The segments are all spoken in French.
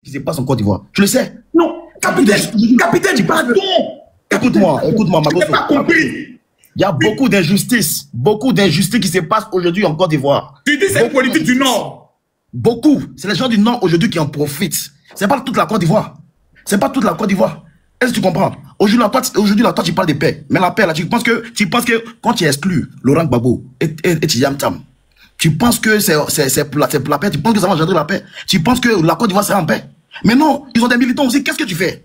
qui se passe en Côte d'Ivoire. Tu le sais? Non, capitaine, pardon. Écoute-moi, je n'ai pas compris. Il y a beaucoup d'injustices qui se passent aujourd'hui en Côte d'Ivoire. Tu dis c'est une politique du Nord. Beaucoup. C'est les gens du Nord aujourd'hui qui en profitent. C'est pas toute la Côte d'Ivoire. C'est pas toute la Côte d'Ivoire. Est-ce que tu comprends? Aujourd'hui, toi, tu parles de paix. Mais la paix, là, tu penses que quand tu exclus Laurent Gbagbo et Tiyam Tam, tu penses que c'est pour la paix, tu penses que ça va engendrer la paix, tu penses que la Côte d'Ivoire sera en paix. Mais non, ils ont des militants aussi. Qu'est-ce que tu fais?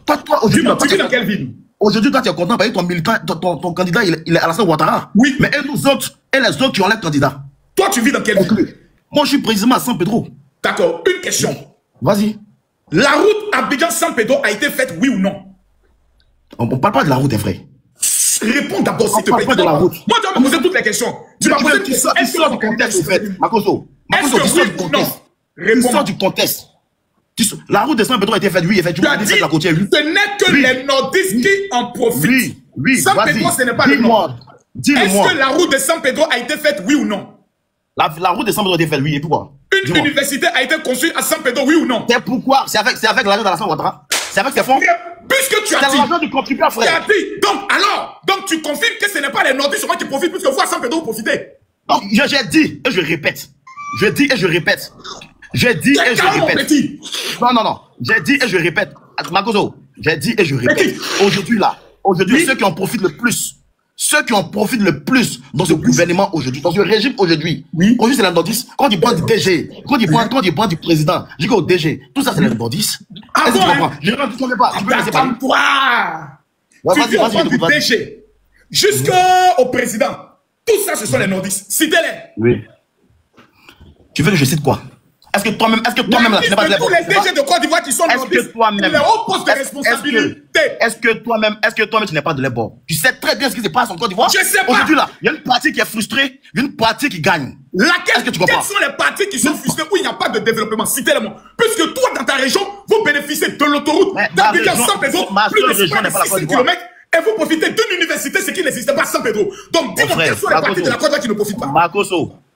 Toi, aujourd'hui, tu vis dans quelle ville? Aujourd'hui, toi, tu es content parce que ton militant, ton candidat, il est Alassane Ouattara. Oui. Mais les autres qui ont l'air candidats. Toi, tu vis dans quelle ville? Moi, je suis précisément à San Pedro. D'accord. Une question. Vas-y. La route Abidjan-San Pedro a été faite, oui ou non? On ne parle pas de la route, frère. Réponds d'abord, s'il te plaît. Pas de la route. Moi, tu vas me poser toutes les questions. Tu vas poser tu sors du contexte, en fait. Makoso, tu sors du contexte. Tu sors du contexte. La route de San Pedro a été faite, oui, effectivement. Tu as dit, ce n'est que les nordistes qui en profitent. Oui, San Pedro, ce n'est pas le Nord. Dis-le-moi. Est-ce que la route de San Pedro a été faite, oui ou non? La route de San Pedro a été faite, oui, et pourquoi? Une université a été construite à San Pedro, oui ou non? C'est pourquoi? C'est avec l'argent d'Alassane Ouattara? C'est avec ses fonds? Puisque tu as dit. C'est l'argent du contribuable, frère. Tu as dit. Donc tu confirmes que ce n'est pas les nordistes qui profitent, puisque vous à San Pedro vous profitez. J'ai dit et je répète. J'ai dit et je répète. J'ai dit et je répète. Non. J'ai dit et je répète. Makoso, j'ai dit et je répète. Aujourd'hui, ceux qui en profitent le plus dans ce gouvernement aujourd'hui, dans ce régime aujourd'hui, aujourd'hui c'est les nordistes. Quand ils prennent du DG, quand ils prennent du président, je dis au DG, tout ça c'est les nordistes. Est-ce que tu comprends? Je ne comprends pas. Tu peux laisser parler. Tu dis au point du DG jusqu'au président. Tout ça ce sont les nordistes. Citez-les. Oui. Tu veux que je cite quoi? Est-ce que toi-même là, tu n'es pas de tous les DG de Côte d'Ivoire qui sont nordistes, les hauts postes de responsabilité. Est-ce que toi-même, tu n'es pas de l'ébord? Tu sais très bien ce qui se passe en Côte d'Ivoire. Je sais pas. Aujourd'hui là, il y a une partie qui est frustrée, une partie qui gagne. Laquelle? Quelles sont les parties qui sont frustrées où il n'y a pas de développement? Citez-les-moi. Puisque toi, dans ta région, vous bénéficiez de l'autoroute d'Abidjan San Pedro, plus de 600 km, et vous profitez d'une université, ce qui n'existait pas à San Pedro. Donc, dis-moi quelles sont les parties de la Côte d'Ivoire qui ne profitent pas.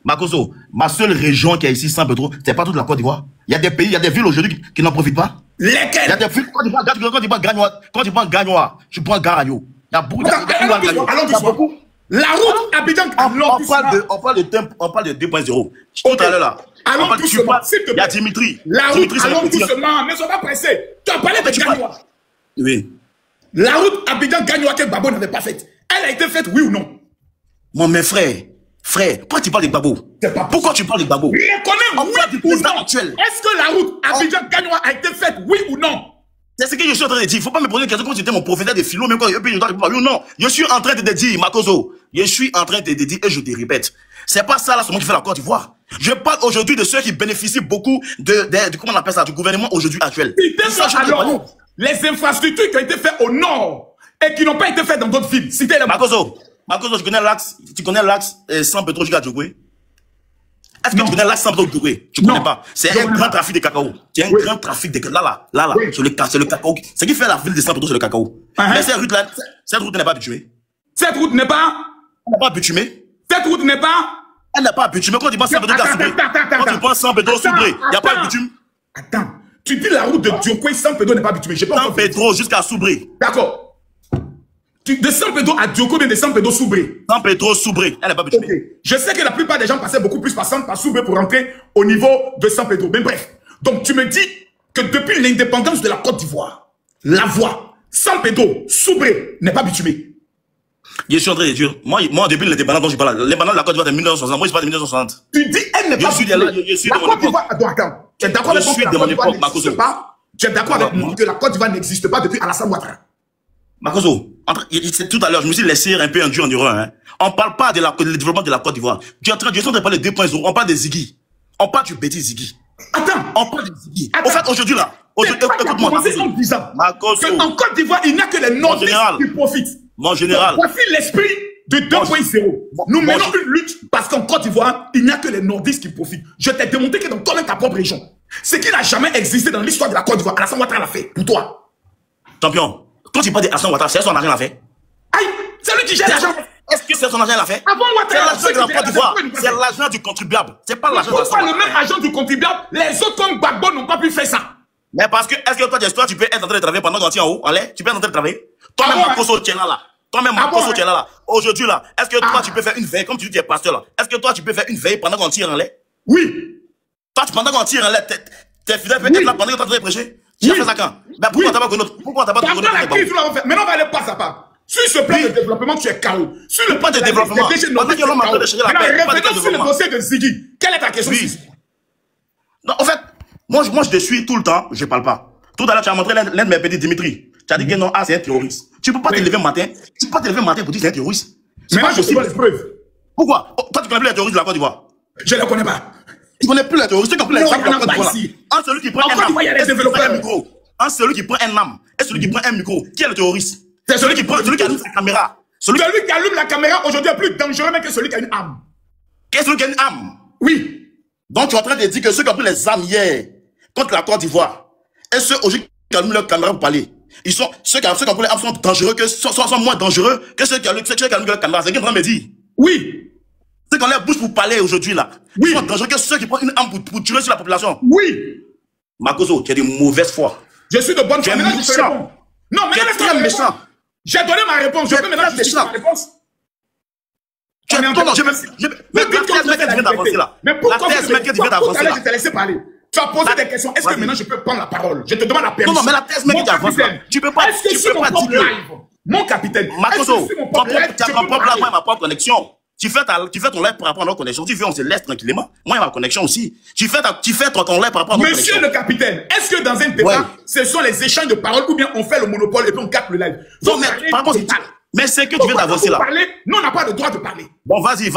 Makoso, ma seule région qui est ici, San Pedro, c'est pas toute la Côte d'Ivoire. Il y a des pays, il y a des villes aujourd'hui qui n'en profitent pas. Lesquelles? Il y a des villes, quand tu prends Gagnoa, tu prends Garayo. Il y a beaucoup de la route Abidjan, on parle de 2.0. Tout à l'heure là. Allons doucement, s'il te plaît. Il y a Dimitri. La route, allons doucement, ne sois pas pressé. Tu as parlé de Gagnoa. Oui. La route Abidjan-Gagnoa que Gbagbo n'avait pas faite, elle a été faite, oui ou non? Mon frère, pourquoi tu parles de Gbagbo? Pourquoi tu parles de Gbagbo? Reconnais, oui ou non? Est-ce que la route Abidjan-Gagnoa a été faite, oui ou non? C'est ce que je suis en train de dire. Il ne faut pas me poser une question comme si j'étais mon professeur de philo, même quand je dois répondre. Non, je suis en train de te dire, Makoso. Je suis en train de te dire, et je te répète. C'est pas ça là, seulement qui fait la Côte d'Ivoire. Je parle aujourd'hui de ceux qui bénéficient beaucoup de comment on appelle ça, du gouvernement aujourd'hui actuel. Alors, les infrastructures qui ont été faites au nord et qui n'ont pas été faites dans d'autres villes. Citez les Makoso, tu connais l'axe San Pedro jusqu'à Djogoué? Est-ce que tu connais l'axe San Pedro Djogoué? Tu connais pas? C'est un grand trafic de cacao. C'est un grand trafic de cacao. Là, c'est le cacao. Ce qui fait la ville de San Pedro, c'est le cacao. Mais cette route n'est pas bitumée. Cette route n'est pas? Elle n'est pas bitumée. Cette route n'est pas? Elle n'est pas bitumée. Quand tu penses San Pedro, quand tu penses San Pedro Soubré, il n'y a pas de bitume. Attends. Tu dis la route de Djokwe, San Pedro n'est pas bitumée. San Pedro jusqu'à Soubré. D'accord. De San Pedro à Djoko, mais de San Pedro Soubré. San Pedro Soubré, elle n'est pas bitumée. Okay. Je sais que la plupart des gens passaient beaucoup plus par Soubré pour rentrer au niveau de San Pedro. Mais bref. Donc tu me dis que depuis l'indépendance de la Côte d'Ivoire, la voie San Pedro Soubré n'est pas bitumée. Je suis en train de dire, moi depuis l'indépendance dont je parle, l'indépendance de la Côte d'Ivoire de 1960, moi je parle de 1960. Tu dis elle n'est pas bitumée. Je suis de mon époque. Attends. Tu es d'accord avec moi que la Côte d'Ivoire n'existe pas? Tu es d'accord avec moi que la Côte d'Ivoire n'existe pas depuis Alassane Ouattara? Makoso, tout à l'heure, je me suis laissé un peu endurant. Hein. On ne parle pas du développement de la Côte d'Ivoire. Je suis en train de parler de 2.0. On parle des Ziggy. On parle du petit Ziggy. Attends. On parle des Ziggy. En fait, aujourd'hui là, écoute-moi. Makoso. En Côte d'Ivoire, il n'y a que les nordistes qui profitent. Mon général. Voici l'esprit de 2.0. Nous menons une lutte parce qu'en Côte d'Ivoire, il n'y a que les nordistes qui profitent. Je t'ai démontré que dans ta propre région, ce qui n'a jamais existé dans l'histoire de la Côte d'Ivoire, Alassane Ouattara l'a fait. Pour toi. Champion. Quand tu parles d'Alassane Ouattara, c'est son argent l'a fait. Aïe, c'est lui qui gère l'argent. Est-ce que c'est son argent l'a fait? Avant Ouattara, c'est l'argent de la Côte d'Ivoire. C'est l'argent du contribuable. C'est pas l'argent de la Côte d'Ivoire. Le même argent du contribuable. Les autres comme Gbagbo n'ont pas pu faire ça. Mais parce que, est-ce que toi, tu peux être en train de travailler pendant qu'on tient en haut? Allez, tu peux être en train de travailler? Toi-même, Makoso, tu es là. Toi-même, Makoso, tu es là. Aujourd'hui, là, est-ce que toi, tu peux faire une veille, comme tu dis, tu es pasteur, là? Est-ce que toi, tu peux faire une veille pendant qu'on tire en l'air? Oui. Toi, pendant qu'on tire en l'air, tes fidèles peuvent être là pendant que tu es en train de prêcher? Tu as fait ça quand? Ben, pourquoi t'as pas connu? Pourquoi t'as pas connu? Maintenant, on va aller pas à pas. Sur ce plan de développement, tu es KO. Sur le plan de développement, maintenant, revenons sur le dossier de Ziggy. Quelle est ta question? Non, en fait, moi, je te suis tout le temps, je parle pas. Tout à l'heure, tu as montré l'un de mes petits Dimitri. Tu as dit que non, c'est un terroriste. Tu peux pas te lever le matin. Tu peux pas te lever le matin pour dire que c'est un terroriste. Mais moi, je suis les preuves. Pourquoi? Toi, tu connais plus les terroristes de la Côte d'Ivoire? Je ne les connais pas. Tu connais plus les terroristes? Tu connais plus les terroristes de la Côte d'Ivoire? En celui qui prend un micro. En celui qui prend un âme. Et celui qui prend un micro. Qui est le terroriste? C'est celui qui allume sa caméra. Celui qui allume la caméra aujourd'hui est plus dangereux même que celui qui a une âme. Qu'est-ce celui qui a une âme? Oui. Donc tu es en train de dire que ceux qui ont pris les âmes hier contre la Côte d'Ivoire et ceux aujourd'hui qui allument leur caméra pour parler, ceux qui ont pris les âmes sont dangereux, sont moins dangereux que ceux qui allument leur caméra. C'est ce qu'ils sont en train de me dire. Oui. Ceux qui ont leur bouche pour parler aujourd'hui là, oui, sont dangereux que ceux qui prennent une âme pour tuer sur la population. Oui. Makoso, tu es de mauvaise foi. Je suis de bonne foi. Tu es méchant. Non, mais tu es très méchant. J'ai donné ma réponse. Je peux maintenant justifier ma réponse. Mais la thèse mec qui vient d'avancer là. Mais pourquoi tu vient d'avancer là? Je t'ai laissé parler. Tu as posé des questions. Est-ce que maintenant je peux prendre la parole? Je te demande la permission. Non, mais la thèse mec qui avance là. Tu peux pas dire mon capitaine. Makoso, tu as ton propre live, moi ma propre connexion. Tu fais ton live par rapport à notre connexion. Tu veux, on se laisse tranquillement. Moi, ma connexion aussi. Tu fais ton live par rapport à notre connexion. Monsieur le capitaine, est-ce que dans un débat, ce sont les échanges de paroles ou bien on fait le monopole et puis on capte le live? Non, mais c'est que tu viens d'avancer là. Nous, on n'a pas le droit de parler. Bon, vas-y,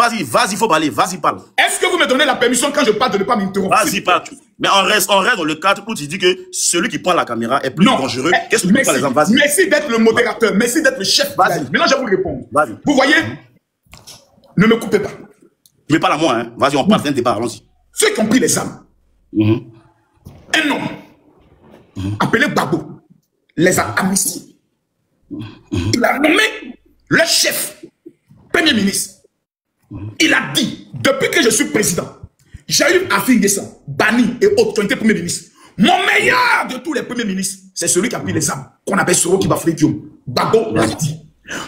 faut parler. Vas-y, parle. Est-ce que vous me donnez la permission quand je parle de ne pas m'interrompre? Vas-y, parle. Mais on reste dans le cadre où tu dis que celui qui prend la caméra est plus dangereux que celui qui prend les enfants. Merci d'être le modérateur. Merci d'être le chef. Maintenant, je vais vous répondre. Vous voyez? Ne me coupez pas. Tu veux pas à moi, hein? Vas-y, on parle d'un débat, allons-y. Ceux qui ont pris les armes, un homme appelé Babo les a amnistiés. Il a nommé le chef, premier ministre. Il a dit, depuis que je suis président, j'ai eu Afin Guessan, Bani et autres qui ont été premiers ministres. Mon meilleur de tous les premiers ministres, c'est celui qui a pris les armes, qu'on appelle Soro Kibafridium. Babo l'a dit.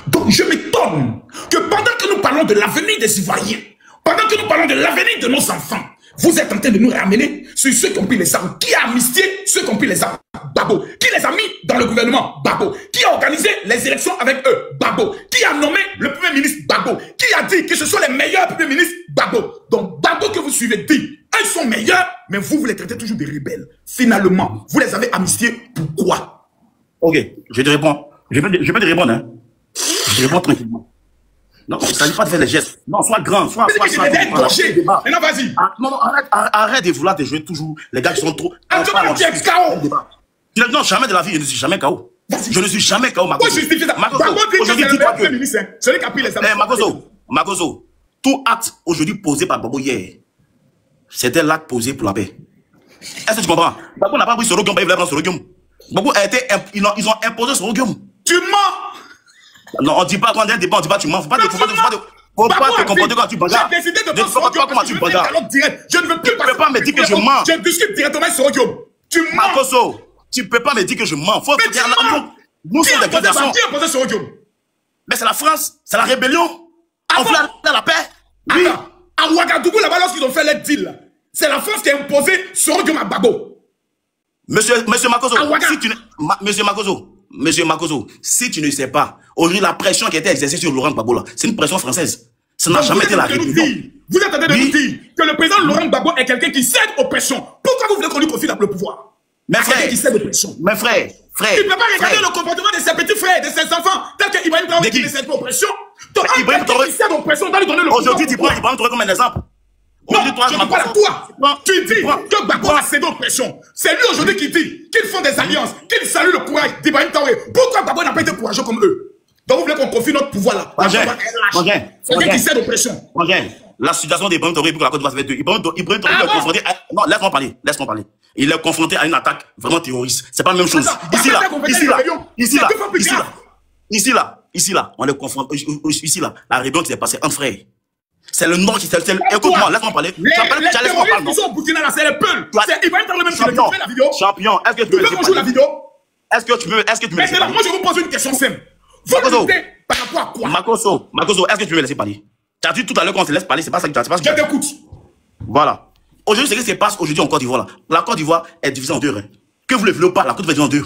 Donc je m'étonne que pendant que nous parlons de l'avenir des Ivoiriens, pendant que nous parlons de l'avenir de nos enfants, vous êtes en train de nous ramener sur ceux qui ont pris les armes. Qui a amnistié ceux qui ont pris les armes? Babo. Qui les a mis dans le gouvernement? Babo. Qui a organisé les élections avec eux? Babo. Qui a nommé le premier ministre? Babo. Qui a dit que ce sont les meilleurs premiers ministres? Babo. Donc Babo que vous suivez dit, ils sont meilleurs, mais vous les traitez toujours de rebelles. Finalement, vous les avez amnistiés. Pourquoi? Ok, je te réponds. Je peux te répondre, hein. Je réponds tranquillement. Non, il ne s'agit pas de faire les gestes. Non, sois grand, sois. Maintenant, vas-y. Non, arrête de vouloir te jouer toujours. Les gars qui sont trop. Non, jamais de la vie, je ne suis jamais KO. Je ne suis jamais KO, Makoso. Aujourd'hui, dis-toi que. Celui qui a pris les armes. Makoso, tout acte aujourd'hui posé par Babo hier, c'était l'acte posé pour la paix. Est-ce que tu comprends? Babo n'a pas pris Sorogium, il voulait prendre Sorogium. Babo a été. Ils ont imposé Sorogium. Tu mens! Non, on dit pas quand on dit un débat, on dit pas tu mens. Faut pas te comporter quand tu bagarres. J'ai décidé de prendre comment tu bagarres. Je ne veux plus pas. Tu peux pas me dire que je mens. Je discute directement avec Sorogium. Tu mens. Makoso, tu peux pas me dire que je mens. Faut dire nous sommes des garçons. Qui a posé Sorogium? Mais c'est la France, c'est la rébellion. On veut la paix. Oui. À Ouagadougou, là-bas, lorsqu'ils ont fait leur deal, c'est la France qui a imposé Sorogium à Babo. Monsieur Makoso, Monsieur Makoso, si tu ne sais pas, aujourd'hui, la pression qui a été exercée sur Laurent Gbagbo, là, c'est une pression française. Ça n'a jamais été la rébellion. Vous êtes en train de nous dire que le président Laurent Gbagbo est quelqu'un qui cède aux pressions. Pourquoi vous voulez qu'on lui confie le pouvoir? Mes frères, qui cède aux pressions. Mes frères, il ne peut pas regarder le comportement de ses petits frères, de ses enfants, tel que Ibrahim Traoré qui ne cède pas aux pressions. Donc, Ibrahim Traoré qui cède aux pressions, on doit lui donner le pouvoir. Aujourd'hui, tu prends Ibrahim Traoré comme un exemple. Non, je ne parle pas à toi. Tu dis que Gbagbo a cédé aux pressions. C'est lui aujourd'hui qui dit qu'ils font des alliances, qu'ils saluent le courage d'Ibrahim Traoré. Pourquoi Gbagbo n'a pas été courageux comme eux? Donc vous voulez qu'on confie notre pouvoir là? C'est quelqu'un qui cède aux pressions. La situation d'Ibrahim Traoré pour la Côte d'Ivoire, c'est Ibrahim Traoré est confronté à... Non, laisse-moi parler. Il est confronté à une attaque vraiment terroriste. C'est pas la même chose. Ici là, on est confronté. Ici là, la rébellion qui s'est passée entre frères. C'est le Nord qui... Écoute-moi, laisse-moi parler. Les terroristes qui sont au Burkina, là, c'est les Peuls. Il va être le même qui fait la vidéo. Champion, est-ce que tu peux me jouer la vidéo? Est-ce que tu me laisses parler? Moi, je vous pose une question simple. Vous luttez par rapport à quoi? Makoso, est-ce que tu peux me laisser parler? Tu as dit tout à l'heure qu'on se laisse parler, c'est pas ça que tu as dit. Je t'écoute. Voilà. Aujourd'hui, c'est ce qui se passe aujourd'hui en Côte d'Ivoire. La Côte d'Ivoire est divisée en deux. Hein. Que vous le voulez ou pas, la Côte d'Ivoire est divisée en deux.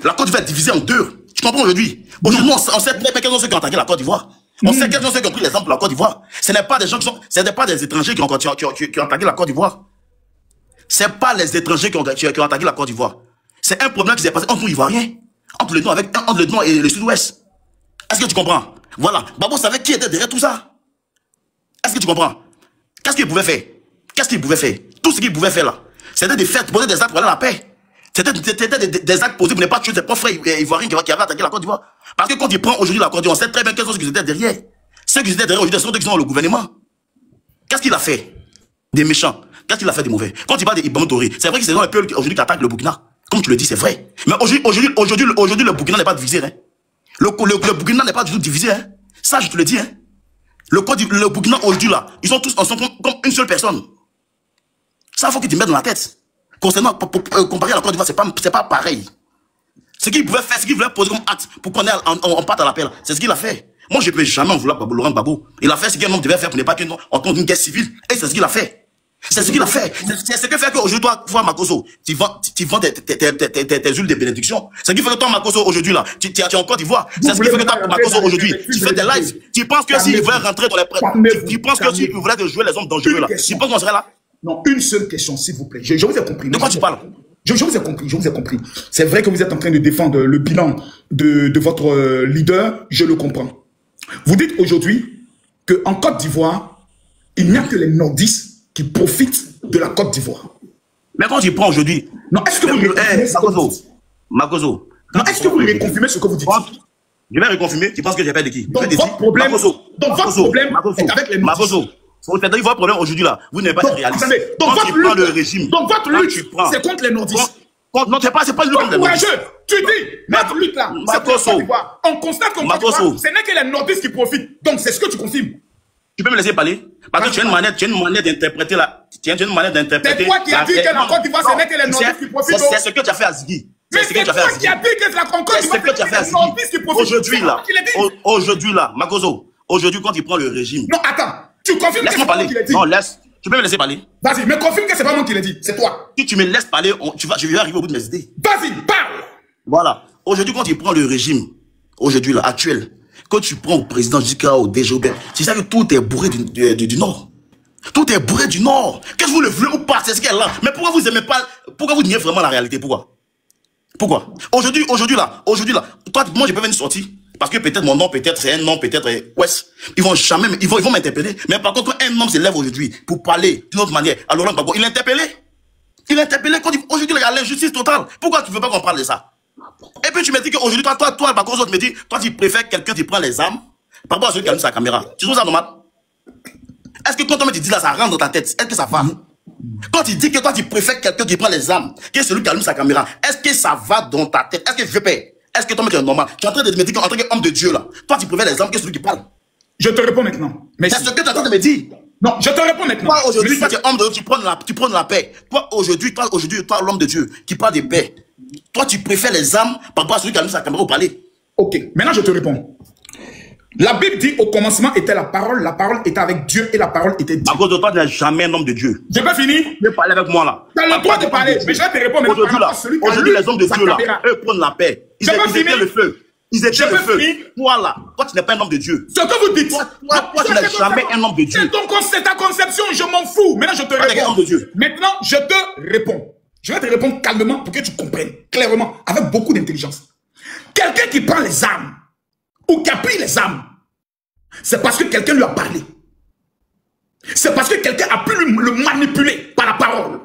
La Côte d'Ivoire est divisée en deux. Tu comprends aujourd'hui? Aujourd'hui, on sait très bien quels sont ceux qui ont attaqué la Côte d'Ivoire. On sait quels sont ceux qui ont pris l'exemple de la Côte d'Ivoire. Ce n'est pas des gens qui sont, ce n'est pas des étrangers qui ont attaqué la Côte d'Ivoire. Ce n'est pas les étrangers qui ont attaqué la Côte d'Ivoire. C'est un problème qui s'est passé entre nous Ivoiriens, entre le Nord et le Sud-Ouest. Est-ce que tu comprends? Voilà. Babo savait qui était derrière tout ça. Est-ce que tu comprends? Qu'est-ce qu'il pouvait faire? Qu'est-ce qu'il pouvait faire? Tout ce qu'il pouvait faire là, c'était de faire poser des actes pour aller à la paix. C'était des actes posés pour ne pas tuer ses propres frères ivoiriens qui avaient attaqué la Côte d'Ivoire. Parce que quand il prend aujourd'hui la Côte d'Ivoire, on sait très bien quels sont ceux qui étaient derrière. Ceux qui étaient derrière aujourd'hui sont ceux qui sont dans le gouvernement. Qu'est-ce qu'il a fait? Des méchants. Qu'est-ce qu'il a fait des mauvais? Quand il parle d'Ibam Touré, c'est vrai que c'est dans les peuples aujourd'hui qui attaquent le Burkina. Comme tu le dis, c'est vrai. Mais aujourd'hui, le Burkina n'est pas divisé. Hein. Le Burkina n'est pas du tout divisé. Hein. Ça, je te le dis. Hein. Le Burkina aujourd'hui là, ils sont tous ensemble comme une seule personne. Ça, il faut que tu mettes dans la tête. Concernant, comparer à la Côte d'Ivoire, c'est pas pareil. Ce qu'il pouvait faire, ce qu'il voulait poser comme acte pour qu'on parte à l'appel, c'est ce qu'il a fait. Moi, je ne peux jamais en vouloir Laurent Gbagbo. Il a fait ce qu'un homme devait faire pour ne pas entendre une guerre civile. Et c'est ce qu'il a fait. C'est ce qu'il a fait. C'est ce qui fait qu'aujourd'hui, toi, Makoso, tu vends tes huiles de bénédiction. C'est ce qui fait que toi, Makoso, aujourd'hui, là, tu es en Côte d'Ivoire. C'est ce qui fait que toi, Makoso, aujourd'hui, tu fais des lives. Tu penses que s'il voulait rentrer dans les prêts, tu penses que s'il voulait jouer les hommes dangereux, là, tu penses qu'on serait là? Non, une seule question, s'il vous plaît. Je vous ai compris. De quoi tu parles? Je vous ai compris. C'est vrai que vous êtes en train de défendre le bilan de votre leader. Je le comprends. Vous dites aujourd'hui qu'en Côte d'Ivoire, il n'y a que les nordistes qui profitent de la Côte d'Ivoire. Mais quand tu prends aujourd'hui... Non, est-ce que vous reconfirmez ce que vous dites? Makoso. Non, est-ce que vous reconfirmez ce que vous dites? Je vais reconfirmer. Tu penses que j'ai fait de qui? Donc votre problème est avec les nordistes. C'est-à-dire votre problème aujourd'hui là, vous n'êtes pas réaliste. Donc votre lutte, le régime, donc votre lutte, c'est contre les nordistes. Non, c'est pas une lutte contre les nordistes. Tu dis, notre lutte là, on constate qu'en Côte d'Ivoire, ce n'est que les nordistes qui profitent. Donc c'est ce que tu confirmes. Tu peux me laisser parler? Parce que tu as une manière d'interpréter là. Tu as une manière d'interpréter. C'est toi qui as dit que la Côte d'Ivoire, ce n'est que les nordistes qui profitent. C'est ce que tu as fait à Ziggy. Mais c'est toi qui as dit que la Côte d'Ivoire, c'est les nordistes qui profitent. Aujourd'hui là, Makoso, aujourd'hui quand il prend le régime. Non, attends. Tu confirmes que c'est pas moi qui l'ai dit? Non, laisse. Tu peux me laisser parler? Vas-y, mais confirme que c'est pas moi qui l'ai dit. C'est toi. Si tu me laisses parler, je vais arriver au bout de mes idées. Vas-y, parle. Voilà. Aujourd'hui, quand il prend le régime, aujourd'hui, là, actuel, quand tu prends au président jusqu'à au DGOB, c'est ça que tout est bourré du Nord. Tout est bourré du Nord. Qu'est-ce que vous le voulez ou pas? C'est ce qu'elle est là. Mais pourquoi vous aimez pas? Pourquoi vous niez vraiment la réalité? Pourquoi? Aujourd'hui là, toi, moi, je peux venir sortir. Parce que peut-être mon nom, peut-être c'est un nom, peut-être Ouest. Ils vont m'interpeller. Mais par contre, quand un homme se lève aujourd'hui pour parler d'une autre manière, alors Laurent Gbagbo, il est interpellé. Quand aujourd'hui, il y a l'injustice totale. Pourquoi tu ne veux pas qu'on parle de ça? Et puis tu me dis qu'aujourd'hui, toi, par contre, tu me dis, toi, tu préfères quelqu'un qui prend les armes par rapport à celui qui allume sa caméra. Tu trouves ça normal? Est-ce que quand on me dit là, ça rentre dans ta tête? Est-ce que ça va? Quand tu dis que toi, tu préfères quelqu'un qui prend les armes que celui qui allume sa caméra, est-ce que ça va dans ta tête? Est-ce que je paie? Est-ce que toi, tu es normal? Tu es en train de me dire qu'en tant qu'homme de Dieu, là, toi, tu préfères les armes que celui qui parle. Je te réponds maintenant. C'est ce que tu es en train de me dire. Non, je te réponds maintenant. Toi, aujourd'hui, toi, tu es homme de Dieu, tu prends la paix. Toi, aujourd'hui, toi, l'homme de Dieu, qui parle de paix. Toi, tu préfères les armes par rapport à celui qui allume sa caméra au palais. Ok, maintenant, je te réponds. La Bible dit, au commencement était la parole était avec Dieu et la parole était Dieu. À cause de toi, tu n'es jamais un homme de Dieu. J'ai pas fini. Tu peux parler avec moi là. Tu as le droit de parler, mais je vais te répondre. Aujourd'hui, les hommes de Dieu là, eux prennent la paix. Ils étaient le feu. Ils étaient le feu. Toi là, toi tu n'es pas un homme de Dieu. Ce que vous dites. Toi tu n'es jamais un homme de Dieu. C'est ta conception, je m'en fous. Maintenant, je te réponds. Maintenant, je te réponds. Je vais te répondre calmement pour que tu comprennes clairement, avec beaucoup d'intelligence. Quelqu'un qui prend les armes, ou qui a pris les armes, c'est parce que quelqu'un lui a parlé. C'est parce que quelqu'un a pu le manipuler par la parole.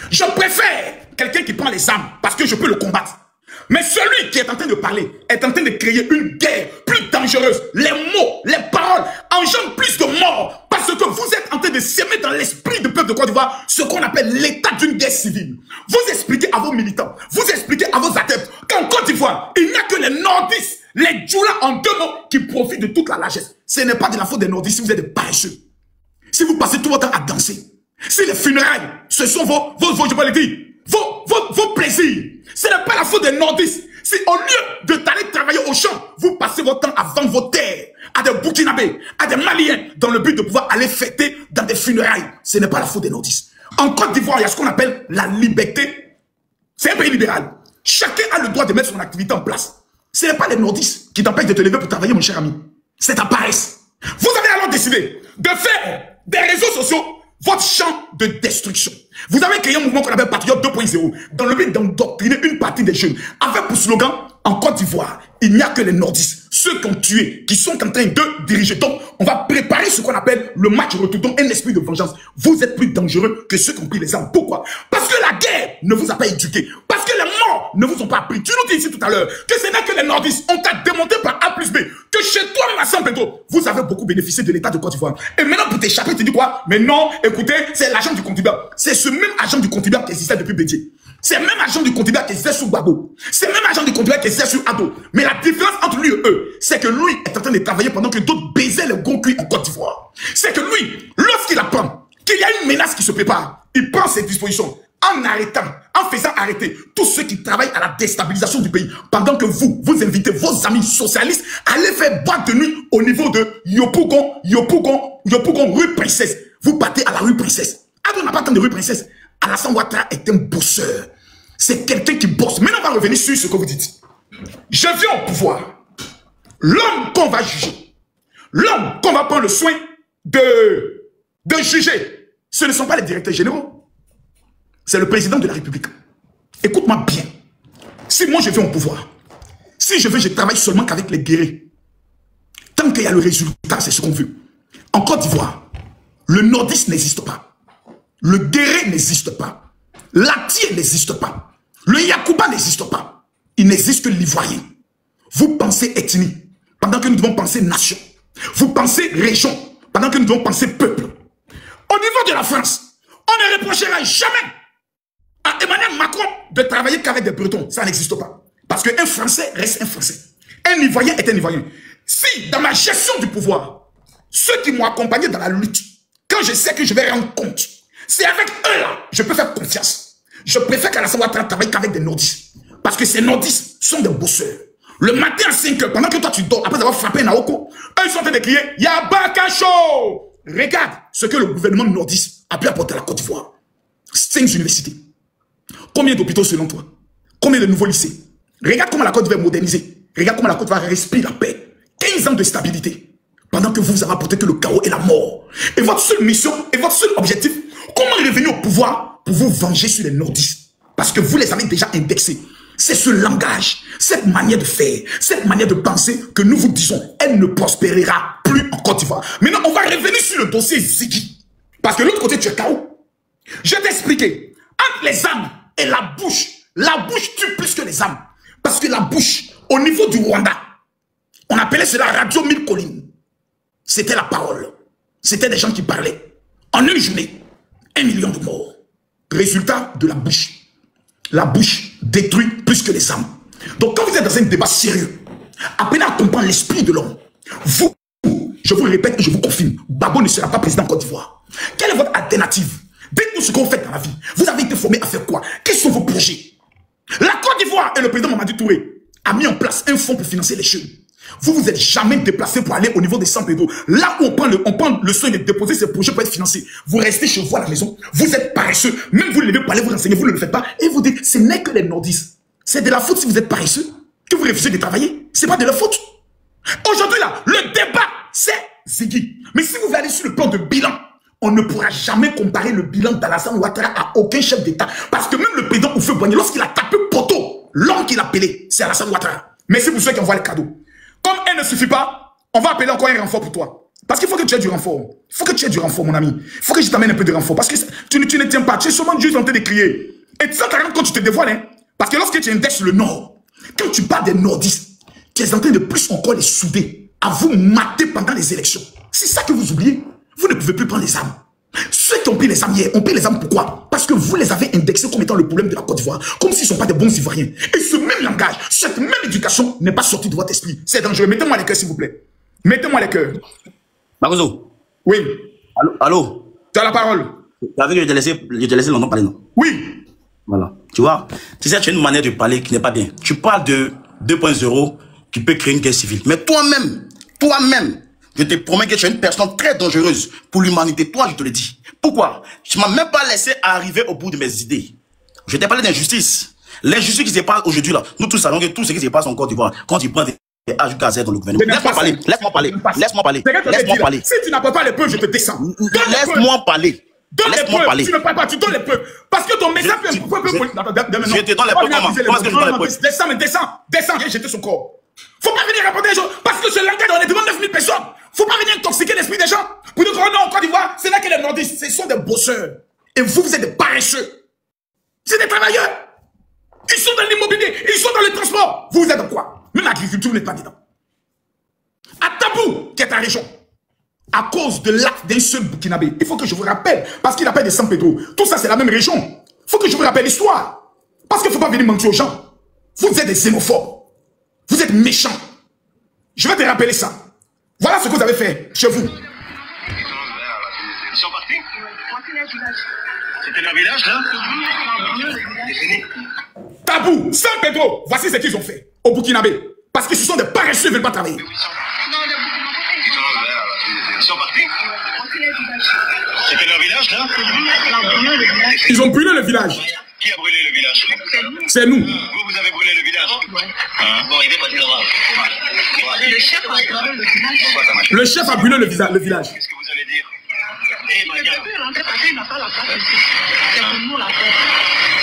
Je préfère quelqu'un qui prend les armes parce que je peux le combattre. Mais celui qui est en train de parler est en train de créer une guerre plus dangereuse. Les mots, les paroles engendrent plus de morts parce que vous êtes en train de s'aimer dans l'esprit du peuple de Côte d'Ivoire ce qu'on appelle l'état d'une guerre civile. Vous expliquez à vos militants, vous expliquez à vos adeptes qu'en Côte d'Ivoire, il n'y a que les nordistes, Les djoulas en 2 mots qui profitent de toute la largesse. Ce n'est pas de la faute des nordistes si vous êtes des paresseux. Si vous passez tout votre temps à danser. Si les funérailles, ce sont vos plaisirs. Ce n'est pas la faute des nordistes. Si au lieu d'aller travailler au champ, vous passez votre temps à vendre vos terres à des Burkinabés, à des Maliens, dans le but de pouvoir aller fêter dans des funérailles. Ce n'est pas la faute des nordistes. En Côte d'Ivoire, il y a ce qu'on appelle la liberté. C'est un pays libéral. Chacun a le droit de mettre son activité en place. Ce n'est pas les nordistes qui t'empêchent de te lever pour travailler, mon cher ami. C'est ta paresse. Vous avez alors décidé de faire des réseaux sociaux votre champ de destruction. Vous avez créé un mouvement qu'on appelle Patriote 2.0 dans le but d'endoctriner une partie des jeunes avec pour slogan en Côte d'Ivoire, il n'y a que les nordistes, ceux qui ont tué, qui sont en train de diriger. Donc, on va préparer ce qu'on appelle le match retour, donc un esprit de vengeance. Vous êtes plus dangereux que ceux qui ont pris les armes. Pourquoi? Parce que la guerre ne vous a pas éduqué. Parce que les morts ne vous ont pas appris. Tu nous dis ici tout à l'heure que ce n'est que les nordistes. On t'a démonté par A plus B que chez toi-même à San Pedro, vous avez beaucoup bénéficié de l'état de Côte d'Ivoire. Et maintenant, pour t'échapper, tu dis quoi? Mais non, écoutez, c'est l'agent du contribuable. C'est ce même agent du contribuable qui existait depuis Bédier. C'est le même agent du contribuable qui existait sous Gbagbo. C'est le même agent du contribuable qui existait sur Ado. Mais la différence entre lui et eux, c'est que lui est en train de travailler pendant que d'autres baisaient le gros cul en Côte d'Ivoire. C'est que lui, lorsqu'il apprend qu'il y a une menace qui se prépare, il prend ses dispositions en arrêtant, en faisant arrêter tous ceux qui travaillent à la déstabilisation du pays. Pendant que vous invitez vos amis socialistes à aller faire boîte de nuit au niveau de Yopougon, rue Princesse. Vous partez à la rue Princesse. Ado n'a pas tant de rue Princesse. Alassane Ouattara est un bosseur. C'est quelqu'un qui bosse. Maintenant, on va revenir sur ce que vous dites. Je viens au pouvoir. L'homme qu'on va juger, l'homme qu'on va prendre le soin de juger, ce ne sont pas les directeurs généraux. C'est le président de la République. Écoute-moi bien. Si moi je viens au pouvoir, si je veux, je travaille seulement qu'avec les guerriers. Tant qu'il y a le résultat, c'est ce qu'on veut. En Côte d'Ivoire, le nordiste n'existe pas. Le guerrier n'existe pas. L'Atier n'existe pas. Le Yacouba n'existe pas. Il n'existe que l'ivoirien. Vous pensez ethnie, pendant que nous devons penser nation. Vous pensez région, pendant que nous devons penser peuple. Au niveau de la France, on ne reprochera jamais à Emmanuel Macron de travailler qu'avec des Bretons. Ça n'existe pas. Parce qu'un Français reste un Français. Un Ivoirien est un Ivoirien. Si, dans ma gestion du pouvoir, ceux qui m'ont accompagné dans la lutte, quand je sais que je vais rendre compte, c'est avec eux là, je peux faire confiance. Je préfère qu'Alassane Ouattara travaille qu'avec des nordistes. Parce que ces nordistes sont des bosseurs. Le matin à 5 h, pendant que toi tu dors, après avoir frappé Naoko, eux ils sont en train de crier « Yabakacho !» Regarde ce que le gouvernement nordiste a pu apporter à la Côte d'Ivoire. 5 universités. Combien d'hôpitaux selon toi? Combien de nouveaux lycées? Regarde comment la Côte d'Ivoire est modernisée. Regarde comment la Côte d'Ivoire respire la paix. 15 ans de stabilité. Pendant que vous avez apporté que le chaos et la mort. Et votre seule mission et votre seul objectif, comment revenir au pouvoir pour vous venger sur les nordistes? Parce que vous les avez déjà indexés. C'est ce langage, cette manière de faire, cette manière de penser que nous vous disons, elle ne prospérera plus en Côte d'Ivoire. Maintenant, on va revenir sur le dossier Ziggy. Parce que l'autre côté, tu es KO. Je t'ai expliqué. Entre les âmes et la bouche tue plus que les âmes. Parce que la bouche, au niveau du Rwanda, on appelait cela Radio 1000 collines. C'était la parole. C'était des gens qui parlaient. En une journée, 1 million de morts. Résultat de la bouche. La bouche détruit plus que les âmes. Donc quand vous êtes dans un débat sérieux, apprenez à comprendre l'esprit de l'homme. Vous, je vous le répète et je vous confirme, Gbagbo ne sera pas président de Côte d'Ivoire. Quelle est votre alternative? Dites-nous ce que vous faites dans la vie. Vous avez été formé à faire quoi? Quels sont vos projets? La Côte d'Ivoire et le président Mamadou Touré a mis en place un fonds pour financer les jeunes. Vous vous êtes jamais déplacé pour aller au niveau des San Pedro. Là où on prend le soin de déposer ces projets pour être financés. Vous restez chez vous à la maison. Vous êtes paresseux. Même vous ne levez pas aller vous renseigner. Vous ne le faites pas. Et vous dites, ce n'est que les nordistes. C'est de la faute si vous êtes paresseux. Que vous refusez de travailler. C'est pas de la faute. Aujourd'hui là, le débat, c'est Ziggy. Mais si vous allez sur le plan de bilan, on ne pourra jamais comparer le bilan d'Alassane Ouattara à aucun chef d'État. Parce que même le président Houphouët-Boigny, lorsqu'il a tapé poteau, l'homme qu'il a appelé, c'est Alassane Ouattara. Merci pour ceux qui envoient les cadeaux. Comme elle ne suffit pas, on va appeler encore un renfort pour toi. Parce qu'il faut que tu aies du renfort. Il faut que tu aies du renfort, mon ami. Il faut que je t'amène un peu de renfort. Parce que tu ne tiens pas. Tu es seulement juste en train de crier. Et ça t'arrive quand tu te dévoiles. Hein? Parce que lorsque tu indexes le Nord, quand tu parles des nordistes, tu es en train de plus encore les souder, à vous mater pendant les élections. C'est ça que vous oubliez. Vous ne pouvez plus prendre les armes. Ceux qui ont pris les armes hier, ont pris les armes pourquoi? Parce que vous les avez indexés comme étant le problème de la Côte d'Ivoire, comme s'ils ne sont pas des bons Ivoiriens. Et ce même langage, cette même éducation n'est pas sortie de votre esprit. C'est dangereux. Mettez-moi les cœurs, s'il vous plaît. Mettez-moi les cœurs. Makoso. Oui. Allô. Tu as la parole. Tu as vu que je t'ai laissé longtemps parler, non? Oui. Voilà. Tu vois, tu sais, tu as une manière de parler qui n'est pas bien. Tu parles de 2.0 qui peut créer une guerre civile. Mais toi-même, je te promets que tu es une personne très dangereuse pour l'humanité. Toi, je te le dis. Pourquoi? Tu m'as même pas laissé arriver au bout de mes idées. Je t'ai parlé d'injustice. L'injustice qui se passe aujourd'hui, là, nous tous savons que tout ce qui se passe en Côte d'Ivoire, quand ils prennent des HKZ dans le gouvernement. Laisse-moi parler. Si tu n'apportes pas les preuves, je te descends. Laisse-moi parler. Donne les preuves. Tu ne parles pas, tu donnes les preuves. Parce que ton message peut... Je te donne les preuves comment? Comment est-ce que je donne les preuves? Descends, viens jeter son corps. Faut pas venir répondre les gens. Parce que ce langage, on est devant 9000 personnes. Faut pas venir intoxiquer l'esprit des gens. Pour nous dire, non, en Côte d'Ivoire, c'est là que les nordistes, ce sont des bosseurs. Et vous êtes des paresseux. C'est des travailleurs. Ils sont dans l'immobilier, ils sont dans le transport. Vous êtes dans quoi? Même l'agriculture, vous n'êtes pas dedans. À Tabou, qui est ta région, à cause de l'acte d'un seul Burkinabé, il faut que je vous rappelle, parce qu'il appelle de San Pedro, tout ça c'est la même région. Il faut que je vous rappelle l'histoire. Parce qu'il ne faut pas venir mentir aux gens. Vous êtes des xénophobes. Vous êtes méchants. Je vais te rappeler ça. Voilà ce que vous avez fait chez vous. Ils sont partis? C'était leur village, là? C'est fini. Tabou, San Pedro, voici ce qu'ils ont fait au Burkinabé. Parce que ce sont des paresseux, ils ne veulent pas travailler. Ils sont partis? C'était leur village, là? Ils ont brûlé le village. Qui a brûlé le village? C'est nous. Vous avez brûlé le village? Bon, il est parti là-bas. Le chef a brûlé le village. Qu'est-ce que vous allez dire?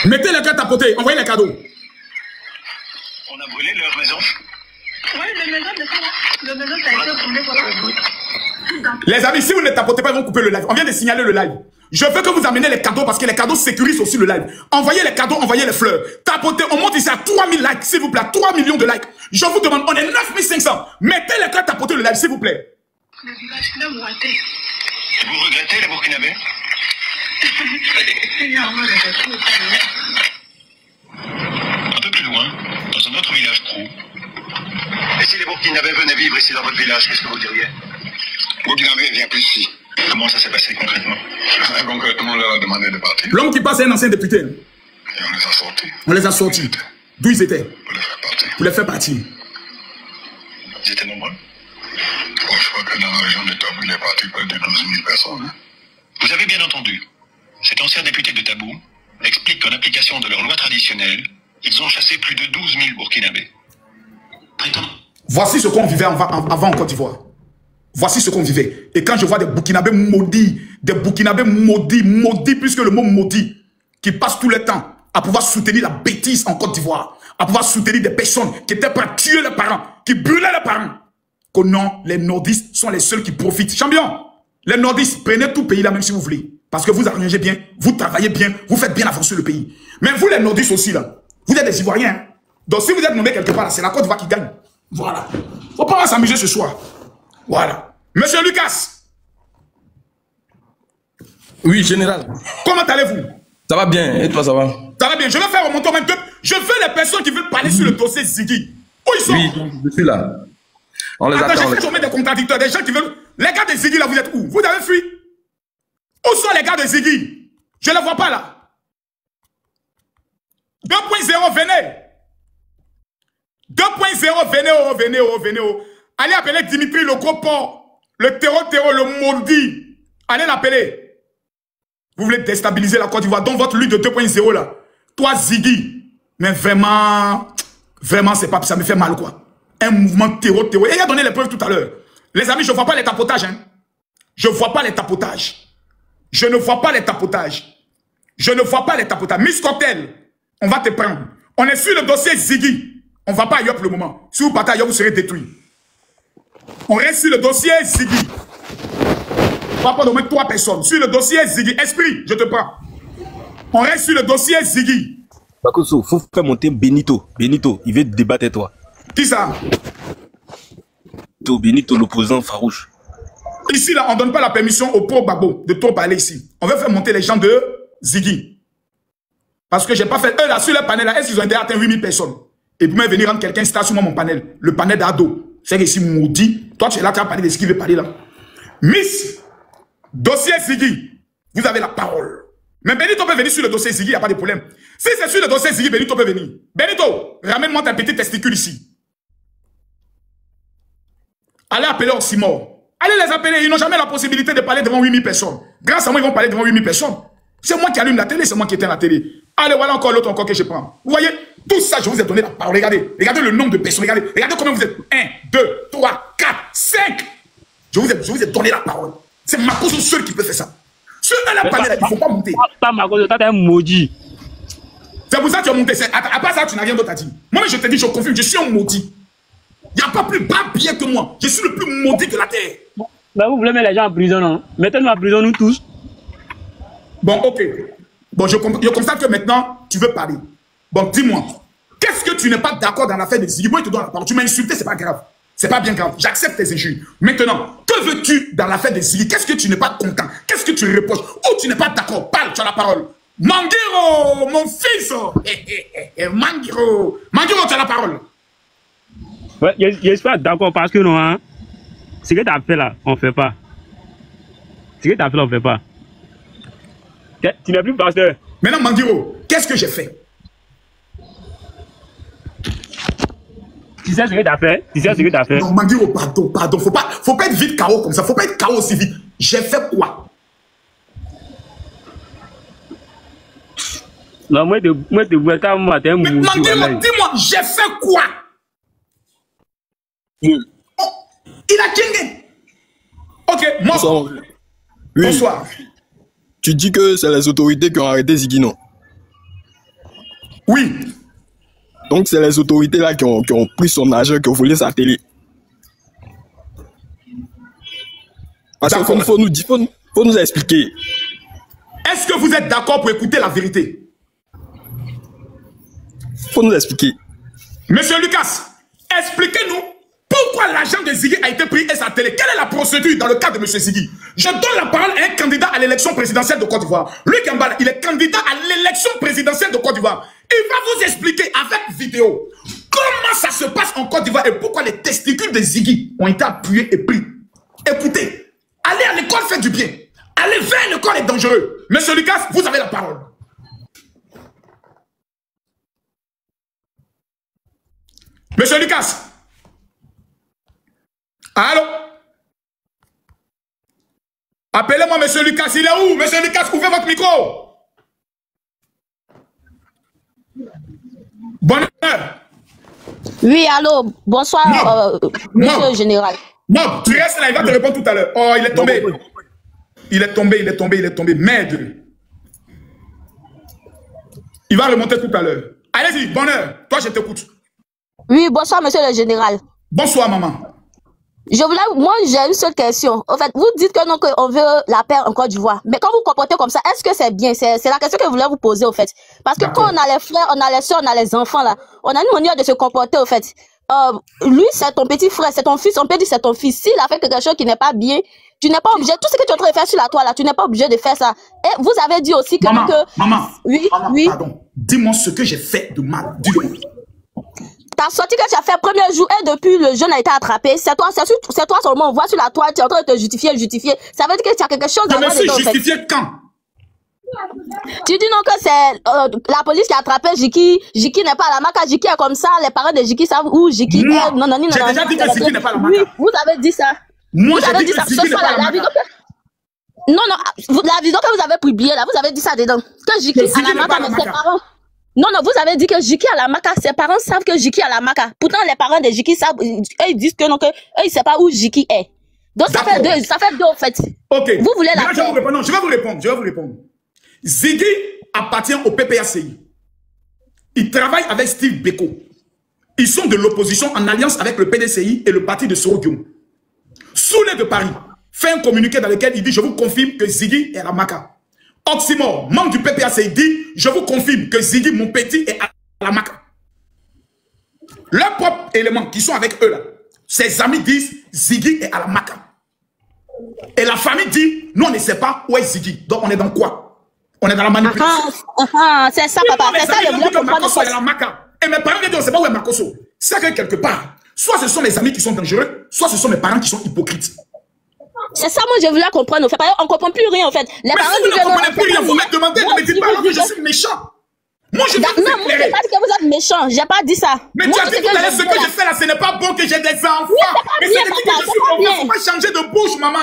Mettez les cartes à poter, envoyez les cadeaux. On a brûlé leur maison? Oui, le maison, ça a été brûlé, voilà. Les amis, si vous ne tapotez pas, ils vont couper le live. On vient de signaler le live. Je veux que vous ameniez les cadeaux parce que les cadeaux sécurisent aussi le live. Envoyez les cadeaux, envoyez les fleurs. Tapotez, on monte ici à 3000 likes, s'il vous plaît. 3 millions de likes. Je vous demande, on est 9500. Mettez les cartes, tapotez le live, s'il vous plaît. Le village de Mouaté. Et vous regrettez les Burkinabés? Un peu plus loin, dans un autre village pro. Et si les Burkinabés venaient vivre ici dans votre village, qu'est-ce que vous diriez? Burkinabé vient plus ici. Comment ça s'est passé concrètement? Concrètement, on leur a demandé de partir. L'homme qui passe est un ancien député. Et on les a sortis. On les a sortis. D'où ils étaient? Pour les faire partir. Pour les faire partir. Ils étaient nombreux? Bon, je crois que dans la région de Tabou, il est parti près de 12 000 personnes. Hein? Vous avez bien entendu. Cet ancien député de Tabou explique qu'en application de leur loi traditionnelle, ils ont chassé plus de 12 000 Burkinabés. Voici ce qu'on vivait avant en Côte d'Ivoire. Voici ce qu'on vivait. Et quand je vois des Burkinabés maudits plus que le mot maudit, qui passent tout le temps à pouvoir soutenir la bêtise en Côte d'Ivoire, à pouvoir soutenir des personnes qui étaient prêtes à tuer leurs parents, qui brûlaient leurs parents, que non, les nordistes sont les seuls qui profitent. Champion, les nordistes, prenez tout pays là même si vous voulez. Parce que vous arrangez bien, vous travaillez bien, vous faites bien avancer le pays. Mais vous les nordistes aussi là, vous êtes des Ivoiriens. Hein? Donc si vous êtes nommé quelque part, c'est la Côte d'Ivoire qui gagne. Voilà. Faut pas s'amuser ce soir. Voilà. Monsieur Lucas. Oui, général. Comment allez-vous? Ça va bien. Et toi, ça va? Ça va bien. Je vais faire remonter un peu. Je veux les personnes qui veulent parler sur le dossier Ziggy. Où ils sont? Oui, je suis là. On les attend. Je mets des contradicteurs, des gens qui veulent... Les gars de Ziggy, là, vous êtes où? Vous avez fui? Où sont les gars de Ziggy? Je ne les vois pas là. 2.0, venez. 2.0, venez. Allez appeler Dimitri, le gros porc, le terreau, le maudit. Allez l'appeler. Vous voulez déstabiliser la Côte d'Ivoire, donc votre lutte de 2.0 là. Toi, Ziggy, mais vraiment, c'est pas, ça me fait mal quoi. Un mouvement terreau. Et il a donné les preuves tout à l'heure. Les amis, je ne vois pas les tapotages. Hein. Je ne vois pas les tapotages. Miss Cocktail, on va te prendre. On est sur le dossier Ziggy. On ne va pas ailleurs pour le moment. Si vous partez ailleurs, vous serez détruits. On reste sur le dossier Ziggy. On va prendre au moins 3 personnes. Sur le dossier Ziggy. Esprit, je te prends. On reste sur le dossier Ziggy. Makoso, faut faire monter Benito. Benito, il veut débattre avec toi. Qui ça? Benito, l'opposant farouche. Ici, là, on ne donne pas la permission au pauvre Babo de trop parler ici. On veut faire monter les gens de Ziggy. Parce que j'ai pas fait... Eux, là, sur le panel, là, est-ce qu'ils ont déjà atteint 8000 personnes? Et puis, moi, venir rendre quelqu'un star sur mon panel. Le panel d'Ado. C'est que ici, maudit. Toi, tu es là, tu as parlé de ce qu'il veut parler là. Miss, dossier Ziggy, vous avez la parole. Mais Benito peut venir sur le dossier Ziggy, il n'y a pas de problème. Si c'est sur le dossier Ziggy, Benito peut venir. Benito, ramène-moi ta petite testicule ici. Allez appeler Oxymore. Allez les appeler, ils n'ont jamais la possibilité de parler devant 8000 personnes. Grâce à moi, ils vont parler devant 8000 personnes. C'est moi qui allume la télé, c'est moi qui éteins la télé. Allez, voilà encore l'autre encore que je prends. Vous voyez, tout ça, je vous ai donné la parole. Regardez, regardez le nombre de personnes. Regardez combien vous êtes. 1, 2, 3, 4, 5. Je vous ai donné la parole. C'est Makoso seul qui peut faire ça. Ceux à la panel, il ne faut pas monter. Pas Makoso, t'as un maudit. C'est pour ça que tu as monté. À part ça, tu n'as rien d'autre à dire. Moi, je te dis, je confirme, je suis un maudit. Il n'y a pas plus bas bien que moi. Je suis le plus maudit de la terre. Bah vous voulez mettre les gens en prison, non? Mettez-nous en prison, nous tous. Bon, ok. Bon, je constate que maintenant, tu veux parler. Bon, dis-moi, qu'est-ce que tu n'es pas d'accord dans l'affaire de Ziggy? Moi, je te donne la parole. Tu m'as insulté, c'est pas grave. C'est pas bien grave. J'accepte tes injures. Maintenant, que veux-tu dans l'affaire de Ziggy? Qu'est-ce que tu n'es pas content? Qu'est-ce que tu reproches? Ou tu n'es pas d'accord? Parle, tu as la parole. Mangiro, mon fils. Mangiro. Mangiro, tu as la parole. Ouais, je suis pas d'accord parce que non, hein. Ce que tu as fait là, on ne fait pas. Ce que tu as fait là, on ne fait pas. Tu n'es plus pasteur. Maintenant, Mangiro, qu'est-ce que j'ai fait? Tu sais ce que tu as fait? Tu sais ce que tu as fait? Non, Mangiro, pardon. Faut pas être vite KO comme ça. Faut pas être KO aussi vite. J'ai fait quoi? Non, moi, te vois quand moi, t'es un Mangiro, dis-moi, j'ai fait quoi? Oui. Oh, il a gagné. Ok, moi. Bonsoir. Oui. Bonsoir. Tu dis que c'est les autorités qui ont arrêté Ziggy, non? Oui. Donc c'est les autorités là qui ont pris son argent, qui ont volé sa télé. Parce qu'il faut nous expliquer. Est-ce que vous êtes d'accord pour écouter la vérité? Faut nous expliquer. Monsieur Lucas, expliquez-nous pourquoi l'argent de Ziggy a été pris et sa télé. Quelle est la procédure dans le cas de M. Ziggy? Je donne la parole à un candidat à l'élection présidentielle de Côte d'Ivoire. Lui, Kambala, il est candidat à l'élection présidentielle de Côte d'Ivoire. Il va vous expliquer avec vidéo comment ça se passe en Côte d'Ivoire et pourquoi les testicules de Ziggy ont été appuyés et pris. Écoutez, allez à l'école, faites du bien. Aller vers l'école est dangereux. Monsieur Lucas, vous avez la parole. Monsieur Lucas. Allô? Appelez-moi Monsieur Lucas, il est où? Monsieur Lucas, ouvrez votre micro. Bonne heure. Oui, allô, bonsoir, monsieur le général. Non, tu restes là, il va te répondre tout à l'heure. Oh, il est tombé. Il est tombé. Merde. Il va remonter tout à l'heure. Allez-y, bonne heure. Toi, je t'écoute. Oui, bonsoir, monsieur le général. Bonsoir, maman. Moi, j'ai une seule question. En fait, vous dites que non, qu'on veut la paix en Côte d'Ivoire. Mais quand vous comportez comme ça, est-ce que c'est bien? C'est la question que je voulais vous poser, au fait. Parce que quand on a les frères, on a les soeurs, on a les enfants, là, on a une manière de se comporter, au fait. Lui, c'est ton petit frère, c'est ton fils, on peut dire c'est ton fils. S'il a fait quelque chose qui n'est pas bien, tu n'es pas obligé, tout ce que tu es en train de faire sur la toile, là, tu n'es pas obligé de faire ça. Et vous avez dit aussi que... Maman, oui. Pardon, dis-moi ce que j'ai fait de mal. Dis-le. Ta sortie que tu as fait le premier jour et depuis le jeune a été attrapé, c'est toi seulement, on voit sur la toile, tu es en train de te justifier. Ça veut dire que tu as quelque chose à voir dedans. Je me suis justifié quand? Tu dis non que c'est la police qui a attrapé Jiki. Jiki n'est pas à la Maka, Jiki est comme ça, les parents de Jiki savent où Jiki est. Non. J'ai déjà dit que Jiki n'est pas à la Maka. Oui, vous avez dit ça. Moi, j'ai dit que Jiki n'est pas à la Maka. Non, la vidéo que vous avez publiée là, vous avez dit ça dedans. Que Jiki à la Maka, mais ses parents... Non, vous avez dit que Jiki à la Maka, ses parents savent que Jiki à la Maka. Pourtant, les parents de Jiki savent, eux, ils disent que non, que eux, ils ne savent pas où Jiki est. Donc, ça fait deux, en fait. Ok. Vous voulez la paix. Je vais vous répondre. Ziggy appartient au PPACI. Il travaille avec Steve Beko. Ils sont de l'opposition en alliance avec le PDCI et le parti de Soro Guillaume. Soulé de Paris fait un communiqué dans lequel il dit « Je vous confirme que Ziggy est à la Maka ». Oxymore, membre du PPACI, dit « Je vous confirme que Ziggy, mon petit, est à la Maka ». Leurs propres éléments qui sont avec eux là, ses amis disent « Ziggy est à la Maka ». Et la famille dit, nous on ne sait pas où est Ziggy. Donc on est dans quoi? On est dans la manipulation. C'est ça, papa. C'est ça, le bloc. Makoso est la Maca. Et mes parents disent, on ne sait pas où est Makoso. C'est que quelque part, soit ce sont mes amis qui sont dangereux, soit ce sont mes parents qui sont hypocrites. C'est ça, moi je voulais comprendre. On ne comprend plus rien en fait. Les parents vous ne comprenez plus rien. Vous me demandez, ne me dites pas que je suis méchant. Moi je vais vous éclairer. Non, moi je n'ai pas dit que vous êtes méchant. J'ai pas dit ça. Mais tu as dit tout à l'heure, ce que je fais là, ce n'est pas bon que j'ai des enfants. Mais c'est que je suis bon. Il ne faut pas changer de bouche, maman.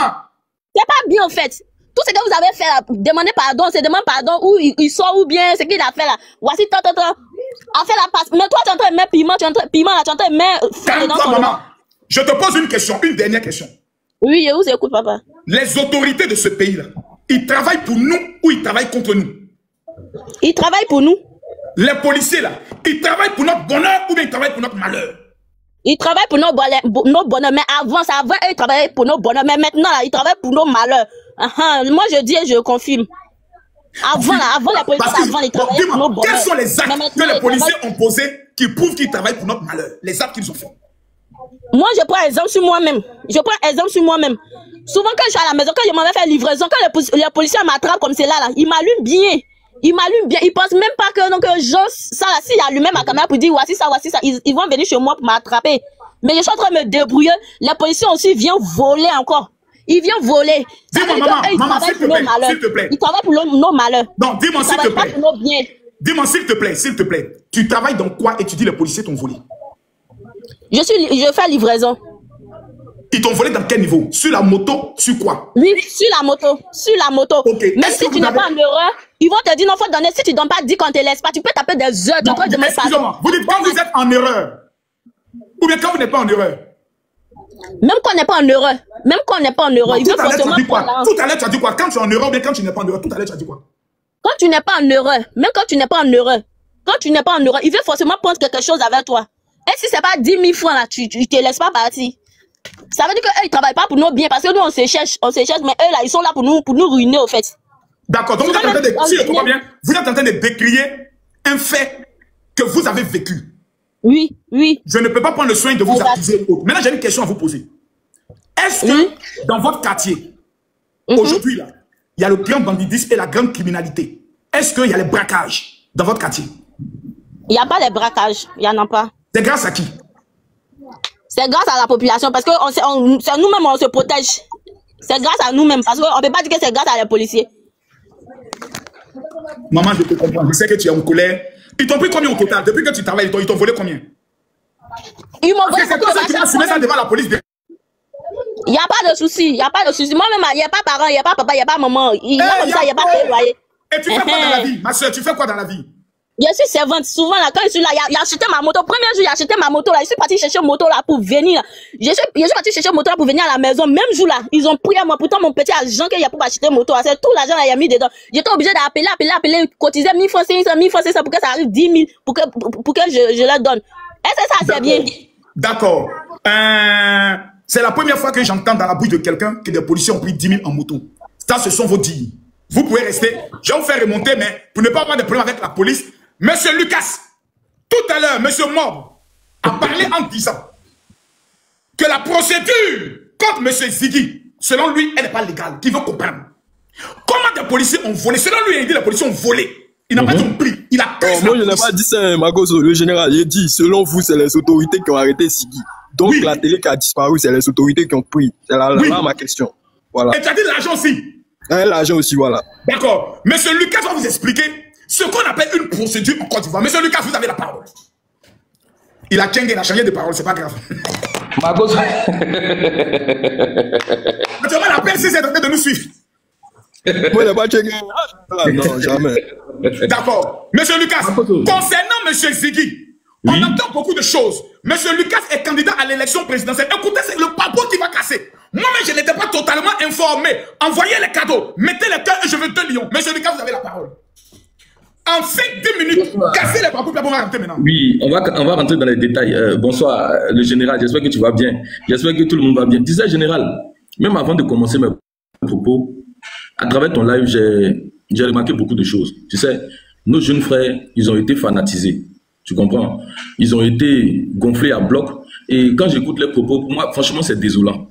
C'est pas bien en fait. Tout ce que vous avez fait là, demandez pardon, c'est demander pardon où il sort ou bien ce qu'il a fait là. Voici tant. A fait la passe. Mais toi tu es en train de mettre piment, tu es en train de mettre. Calme-toi, maman. Je te pose une question, une dernière question. Oui, je vous écoute, papa. Les autorités de ce pays-là, ils travaillent pour nous ou ils travaillent contre nous? Ils travaillent pour nous. Les policiers là, ils travaillent pour notre bonheur ou bien ils travaillent pour notre malheur? Ils travaillent pour nos bonheurs, mais avant, ils travaillaient pour nos bonheurs, mais maintenant là, ils travaillent pour nos malheurs. Moi je dis et je confirme. Avant les policiers, avant ils travaillaient pour nos bonheurs. Quels sont les actes que les policiers ont posés qui prouvent qu'ils travaillent pour notre malheur? Les actes qu'ils ont fait. Moi, je prends exemple sur moi-même. Souvent, quand je suis à la maison, quand je m'en vais faire livraison, quand les policiers m'attrapent comme c'est là, ils m'allument bien. Ils pensent même pas que ça là, s'ils allument ma caméra pour dire voici ça, ils vont venir chez moi pour m'attraper. Mais je suis en train de me débrouiller. Les policiers aussi viennent voler encore. Ils viennent voler. Dis-moi, maman, s'il te plaît. Ils travaillent pour nos malheurs. Non, dis-moi s'il te plaît. Dis-moi s'il te plaît. Tu travailles dans quoi et tu dis les policiers t'ont volé? Je fais livraison. Ils t'ont volé dans quel niveau? Sur la moto? Sur quoi? Oui, sur la moto. Okay. Mais si tu n'es pas en erreur, ils vont te dire non, faut donner. Si tu ne donnes pas 10 qu'on te laisse pas, tu peux taper des heures. Excusez-moi, vous dites quand vous êtes en erreur? Ou bien quand vous n'êtes pas en erreur? Même quand on n'est pas en erreur. Il veut forcément. Tout à l'heure, tu as dit quoi? Quand tu es en erreur ou bien quand tu n'es pas en erreur? Tout à l'heure, tu as dit quoi? Quand tu n'es pas en erreur, même quand tu n'es pas en erreur. Il veut forcément prendre quelque chose avec toi. Et si c'est pas 10 000 francs là, tu te laisses pas partir. Ça veut dire qu'eux, ils travaillent pas pour nos biens, parce que nous, on se cherche, mais eux là, ils sont là pour nous ruiner, au fait. D'accord, donc vous êtes en train de, si je comprends bien, vous êtes en train de décrier un fait que vous avez vécu. Oui. Je ne peux pas prendre le soin de vous accuser. Maintenant, j'ai une question à vous poser. Est-ce que dans votre quartier, aujourd'hui là, il y a le grand banditisme et la grande criminalité? Est-ce qu'il y a les braquages dans votre quartier? Il n'y a pas les braquages, il n'y en a pas. C'est grâce à qui? C'est grâce à la population, parce que nous-mêmes, on se protège. C'est grâce à nous-mêmes, parce qu'on ne peut pas dire que c'est grâce à les policiers. Maman, je te comprends. Je sais que tu es en colère. Ils t'ont pris combien au total? Depuis que tu travailles, ils t'ont volé combien? Ils m'ont volé. C'est toi qui as assumé ça devant la police. Il n'y a pas de souci. Moi-même, il n'y a pas parents, il n'y a pas papa, il n'y a pas maman. Il n'y a pas de loyer. Et tu fais quoi dans la vie? Ma soeur, tu fais quoi dans la vie? Je suis servante. Souvent, là, quand je suis là, il a acheté ma moto. Premier jour, il a acheté ma moto, là. Je suis parti chercher une moto, là, pour venir. Je suis parti chercher une moto, là, pour venir à la maison. Même jour, là, ils ont pris à moi. Pourtant, mon petit argent qu'il y a pour acheter une moto, c'est tout l'argent, là, il a mis dedans. J'étais obligé d'appeler, cotiser 1000 francs, 1000 francs, c'est ça, pour que ça arrive 10 000, pour que je leur donne. Est-ce que ça, c'est bien? D'accord. C'est la première fois que j'entends dans la bouche de quelqu'un que des policiers ont pris 10 000 en moto. Ça, ce sont vos dires. Vous pouvez rester. Je vais vous faire remonter, mais pour ne pas avoir de problème avec la police, Monsieur Lucas, tout à l'heure, Monsieur Mob a parlé en disant que la procédure contre Monsieur Ziggy, selon lui, elle n'est pas légale, qu'il veut comprendre. Comment des policiers ont volé? Selon lui, il dit que les policiers ont volé. Il n'a pas dit pris. Il a pris. Moi, je n'ai pas dit ça, Makoso, le général. Il dit, selon vous, c'est les autorités qui ont arrêté Ziggy. Donc, la télé qui a disparu, c'est les autorités qui ont pris. C'est là ma question. Voilà. Et tu as dit l'argent aussi? L'argent aussi, voilà. D'accord. Monsieur Lucas va vous expliquer ce qu'on appelle une procédure en Côte d'Ivoire. Monsieur Lucas, vous avez la parole. Il a changé de parole, c'est pas grave. Makoso. Naturellement, la PLC est en train de nous suivre. Moi, je n'ai pas changé. Non, jamais. D'accord. Monsieur Lucas, concernant Monsieur Ziggy, on entend beaucoup de choses. Monsieur Lucas est candidat à l'élection présidentielle. Écoutez, c'est le papo qui va casser. Moi-même, je n'étais pas totalement informé. Envoyez les cadeaux. Mettez les cœurs et je veux 2 lions. Monsieur Lucas, vous avez la parole. En 5-10 minutes, cassez les papous, on va rentrer maintenant. Oui, on va rentrer dans les détails. Bonsoir, le général, j'espère que tu vas bien. J'espère que tout le monde va bien. Tu sais, général, même avant de commencer mes propos, à travers ton live, j'ai remarqué beaucoup de choses. Tu sais, nos jeunes frères, ils ont été fanatisés. Tu comprends? Ils ont été gonflés à bloc. Et quand j'écoute les propos, pour moi, franchement, c'est désolant.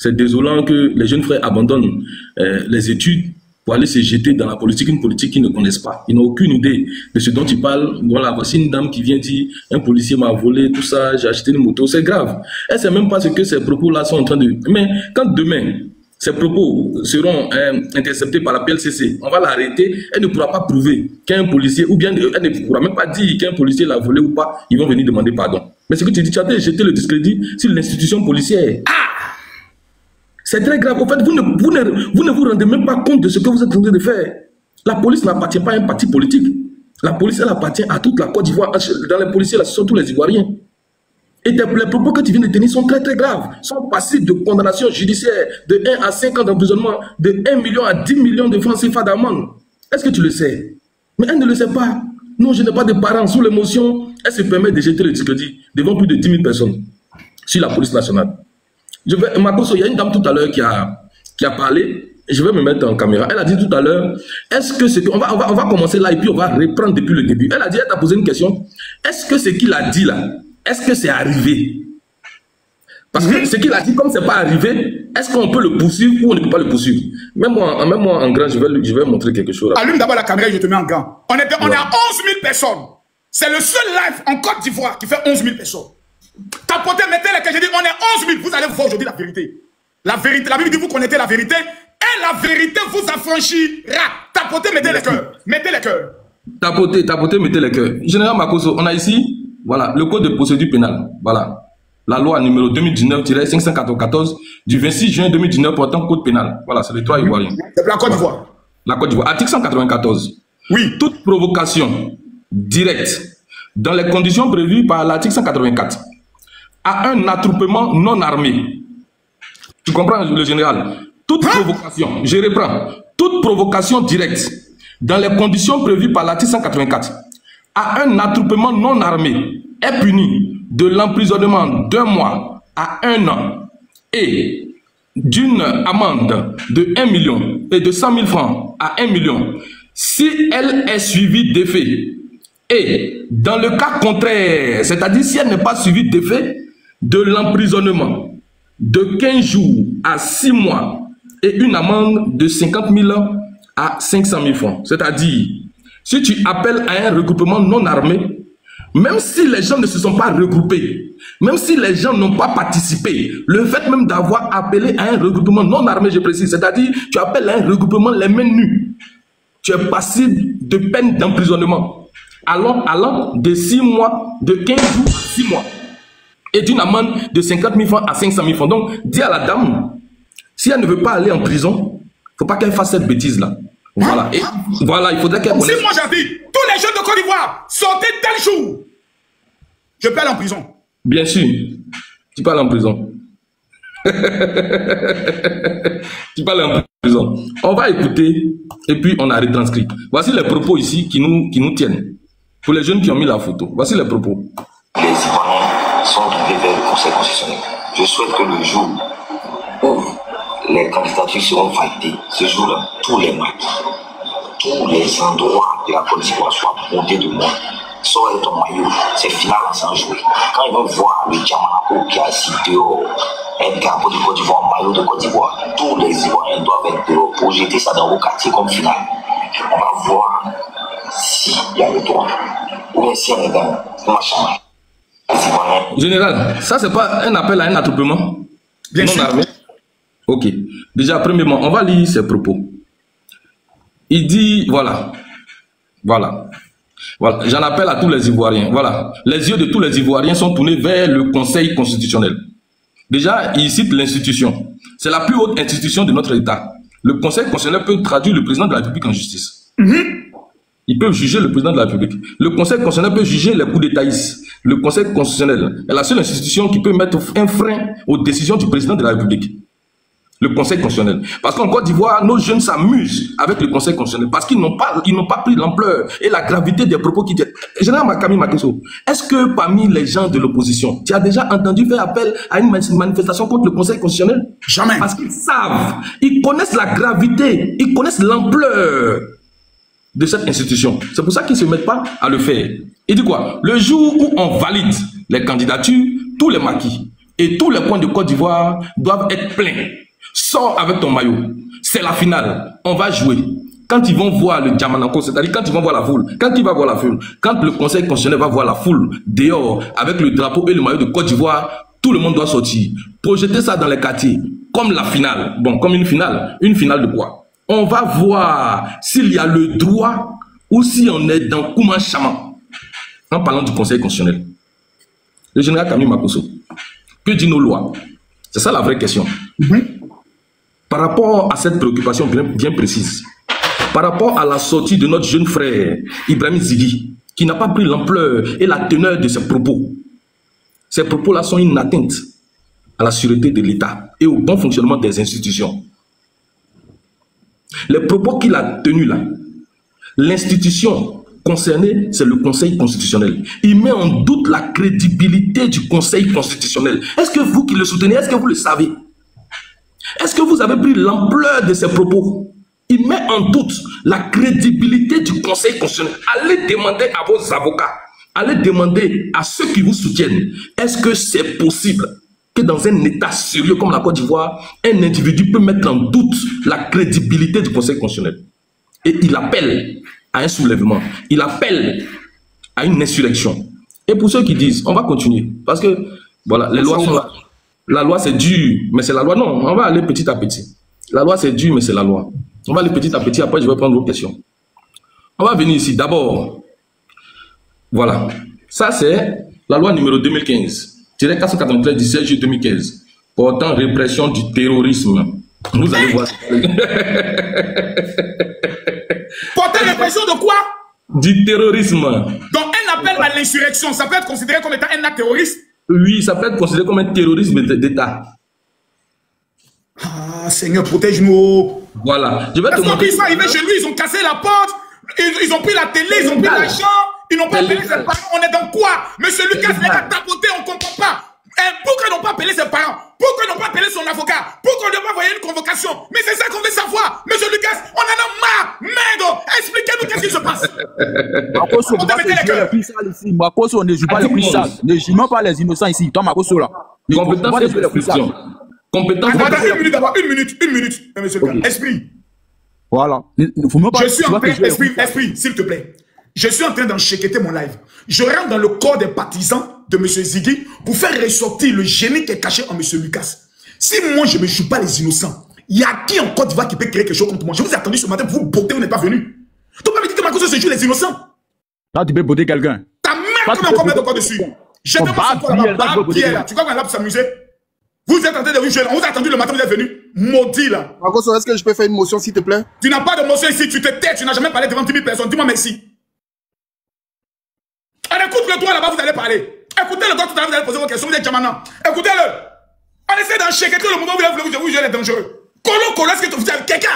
C'est désolant que les jeunes frères abandonnent les études pour aller se jeter dans la politique, une politique qu'ils ne connaissent pas. Ils n'ont aucune idée de ce dont ils parlent. Voilà, voici une dame qui vient dire, un policier m'a volé, tout ça, j'ai acheté une moto. C'est grave. Elle ne sait même pas ce que ces propos-là sont en train de... Mais quand demain, ces propos seront interceptés par la PLCC, on va l'arrêter, elle ne pourra pas prouver qu'un policier, ou bien elle ne pourra même pas dire qu'un policier l'a volé ou pas, ils vont venir demander pardon. Mais ce que tu dis, tu as jeté le discrédit sur l'institution policière. C'est très grave. En fait, vous ne vous rendez même pas compte de ce que vous êtes en train de faire. La police n'appartient pas à un parti politique. La police, elle appartient à toute la Côte d'Ivoire. Dans les policiers, là, ce sont tous les Ivoiriens. Et les propos que tu viens de tenir sont très très graves. Sont passibles de condamnation judiciaire de 1 à 5 ans d'emprisonnement, de 1 million à 10 millions de francs CFA d'amende. Est-ce que tu le sais? Mais elle ne le sait pas. Non, je n'ai pas de parents sous l'émotion. Elle se permet de jeter le discrédit devant plus de 10 000 personnes sur la police nationale. Makoso, il y a une dame tout à l'heure qui a parlé. Je vais me mettre en caméra. Elle a dit tout à l'heure, est-ce que c'est... On va commencer là et puis on va reprendre depuis le début. Elle a dit, elle t'a posé une question. Est-ce que ce qu'il a dit là, est-ce que c'est arrivé? Parce que ce qu'il a dit, comme c'est pas arrivé, est-ce qu'on peut le poursuivre ou on ne peut pas le poursuivre? Même moi en grand, je vais montrer quelque chose. Là. Allume d'abord la caméra et je te mets en grand. On est à 11 000 personnes. C'est le seul live en Côte d'Ivoire qui fait 11 000 personnes. Tapotez, mettez les que j'ai dit, on est 11 000. Vous allez voir aujourd'hui la vérité. La vérité, la Bible dit, vous connaissez la vérité. Et la vérité vous affranchira. Tapotez, mettez les cœurs. Mettez les cœurs. Tapotez, mettez les cœurs. Général Makoso, on a ici, voilà, le code de procédure pénale. Voilà. La loi numéro 2019-594 du 26 juin 2019 portant code pénal. Voilà, c'est les trois Ivoiriens. C'est la Côte d'Ivoire. La Côte d'Ivoire. Article 194. Oui. Toute provocation directe dans les conditions prévues par l'article 184 à un attroupement non armé. Tu comprends, le général? Toute provocation, je reprends, toute provocation directe dans les conditions prévues par l'article 184 à un attroupement non armé est puni de l'emprisonnement d'1 mois à 1 an et d'une amende de 1 million et de 100 000 francs à 1 million si elle est suivie d'effet. Et dans le cas contraire, c'est-à-dire si elle n'est pas suivie d'effet, de l'emprisonnement de 15 jours à 6 mois et une amende de 50 000 à 500 000 francs. C'est-à-dire, si tu appelles à un regroupement non armé, même si les gens ne se sont pas regroupés, même si les gens n'ont pas participé, le fait même d'avoir appelé à un regroupement non armé, je précise, c'est-à-dire, tu appelles à un regroupement les mains nues, tu es passible de peine d'emprisonnement allant de 6 mois, de 15 jours à 6 mois. Et d'une amende de 50 000 francs à 500 000 francs. Donc, dis à la dame, si elle ne veut pas aller en prison, il ne faut pas qu'elle fasse cette bêtise-là. Voilà. Et voilà, il faudrait qu'elle connaisse. Si moi j'ai dit, tous les jeunes de Côte d'Ivoire, sortez tel jour, je peux aller en prison. Bien sûr, tu peux aller en prison. Tu peux aller en prison. On va écouter et puis on a retranscrit. Voici les propos ici qui nous tiennent. Pour les jeunes qui ont mis la photo, voici les propos. Les Ivoiriens sont arrivés vers le Conseil constitutionnel. Je souhaite que le jour où les candidatures seront validées, ce jour-là, tous les maquis, tous les endroits de la Côte d'Ivoire soient bondés de moi. Sors ton maillot, c'est final sans jouer. Quand ils vont voir le Diamanaco qui est assis dehors, un drapeau de Côte d'Ivoire, maillot de Côte d'Ivoire, tous les Ivoiriens doivent être dehors pour jeter ça dans vos quartiers comme final. On va voir s'il y a le droit ou bien s'il y a un machin. Général, ça c'est pas un appel à un attroupement bien non armé. Ok. Déjà, premièrement, on va lire ses propos. Il dit, voilà. J'en appelle à tous les Ivoiriens. Voilà. Les yeux de tous les Ivoiriens sont tournés vers le Conseil constitutionnel. Déjà, il cite l'institution. C'est la plus haute institution de notre État. Le Conseil constitutionnel peut traduire le président de la République en justice. Ils peuvent juger le président de la République. Le Conseil constitutionnel peut juger les coups d'étaïs. Le Conseil constitutionnel est la seule institution qui peut mettre un frein aux décisions du président de la République. Le Conseil constitutionnel. Parce qu'en Côte d'Ivoire, nos jeunes s'amusent avec le Conseil constitutionnel parce qu'ils n'ont pas pris l'ampleur et la gravité des propos qui disent. Général Makami Makeso, est-ce que parmi les gens de l'opposition, tu as déjà entendu faire appel à une manifestation contre le Conseil constitutionnel? Jamais. Parce qu'ils savent, ils connaissent la gravité, ils connaissent l'ampleur de cette institution. C'est pour ça qu'ils ne se mettent pas à le faire. Il dit quoi? Le jour où on valide les candidatures, tous les maquis, Et tous les coins de Côte d'Ivoire doivent être pleins. Sors avec ton maillot. C'est la finale. On va jouer. Quand ils vont voir le Djamananko, c'est-à-dire quand ils vont voir la foule, quand il va voir la foule, quand le Conseil constitutionnel va voir la foule dehors avec le drapeau et le maillot de Côte d'Ivoire, tout le monde doit sortir. Projeter ça dans les quartiers, comme la finale. Bon, comme une finale. Une finale de quoi? On va voir s'il y a le droit ou si on est dans Kouman Chaman. En parlant du Conseil constitutionnel. Le général Camille Makosso, que dit nos lois? C'est ça la vraie question. Par rapport à cette préoccupation bien précise, par rapport à la sortie de notre jeune frère Ibrahim Zighi, qui n'a pas pris l'ampleur et la teneur de ses propos. Ces propos-là sont une atteinte à la sûreté de l'État et au bon fonctionnement des institutions. Les propos qu'il a tenus là, l'institution concernée, c'est le Conseil constitutionnel. Il met en doute la crédibilité du Conseil constitutionnel. Est-ce que vous qui le soutenez, est-ce que vous le savez? Est-ce que vous avez pris l'ampleur de ces propos? Il met en doute la crédibilité du Conseil constitutionnel. Allez demander à vos avocats, allez demander à ceux qui vous soutiennent, est-ce que c'est possible que dans un État sérieux comme la Côte d'Ivoire, un individu peut mettre en doute la crédibilité du Conseil constitutionnel? Et il appelle à un soulèvement, il appelle à une insurrection. Et pour ceux qui disent, on va continuer, parce que voilà, les lois sont là. La loi c'est dur, mais c'est la loi. Non, on va aller petit à petit. La loi c'est dur, mais c'est la loi. On va aller petit à petit, après je vais prendre vos questions. On va venir ici. D'abord, voilà. Ça c'est la loi numéro 2015-493 du 16 juillet 2015 portant répression du terrorisme. Vous allez voir. Portant répression de quoi? Du terrorisme. Donc un appel à l'insurrection, ça peut être considéré comme étant un acte terroriste? Oui, ça peut être considéré comme un terrorisme d'État. Ah, Seigneur, protège-nous. Voilà. Je vais te montrer. Ils sont arrivés chez lui, ils ont cassé la porte, ils ont pris la télé, ils ont pris l'argent, ils n'ont pas appelé ses parents. On est dans quoi? Monsieur Lucas, il a tapoté, on ne comprend pas. Pourquoi ils n'ont pas appelé ses parents? Pourquoi ils n'ont pas appelé son avocat? Pourquoi on ne doit pas envoyer une convocation? Mais c'est ça qu'on veut savoir. Monsieur Lucas, on en a marre. Merde, expliquez-nous qu'est-ce qui se passe. Makosso, on ne plus sale ici. Makosso, on ne joue pas les plus sales. Ne joue pas les innocents ici. Toi, Makosso, là. Compétence et prescription. Compétence. Une minute d'abord, une minute, monsieur Lucas. Esprit. Voilà. Je suis en train, esprit, s'il te plaît. Je suis en train d'enchaîner mon live. Je rentre dans le corps des partisans de M. Zighi pour faire ressortir le génie qui est caché en M. Lucas. Si moi, je ne me joue pas les innocents, il y a qui en Côte d'Ivoire qui peut créer quelque chose contre moi? Je vous ai attendu ce matin pour vous botter, vous n'êtes pas venu. Tu peux pas me dire que Makosso se joue les innocents? Là, tu peux botter quelqu'un. Ta mère, comment on met encore dessus? Je te montre Pierre. Tu crois qu'on est là pour s'amuser? Vous êtes en train de vous jouer, on vous a attendu le matin, vous êtes venu. Maudit là. Makosso, est-ce que je peux faire une motion, s'il te plaît? Tu n'as pas de motion ici, tu te tais, tu n'as jamais parlé devant 10 000 personnes. Dis-moi merci. Écoute-le, toi là-bas, vous allez parler. Écoutez le gars tout à l'heure, vous allez poser vos questions, vous êtes Djamana. Écoutez-le. On essaie d'enchaîner tout le moment où vous jouez les dangereux. Colo, est-ce que vous avez quelqu'un?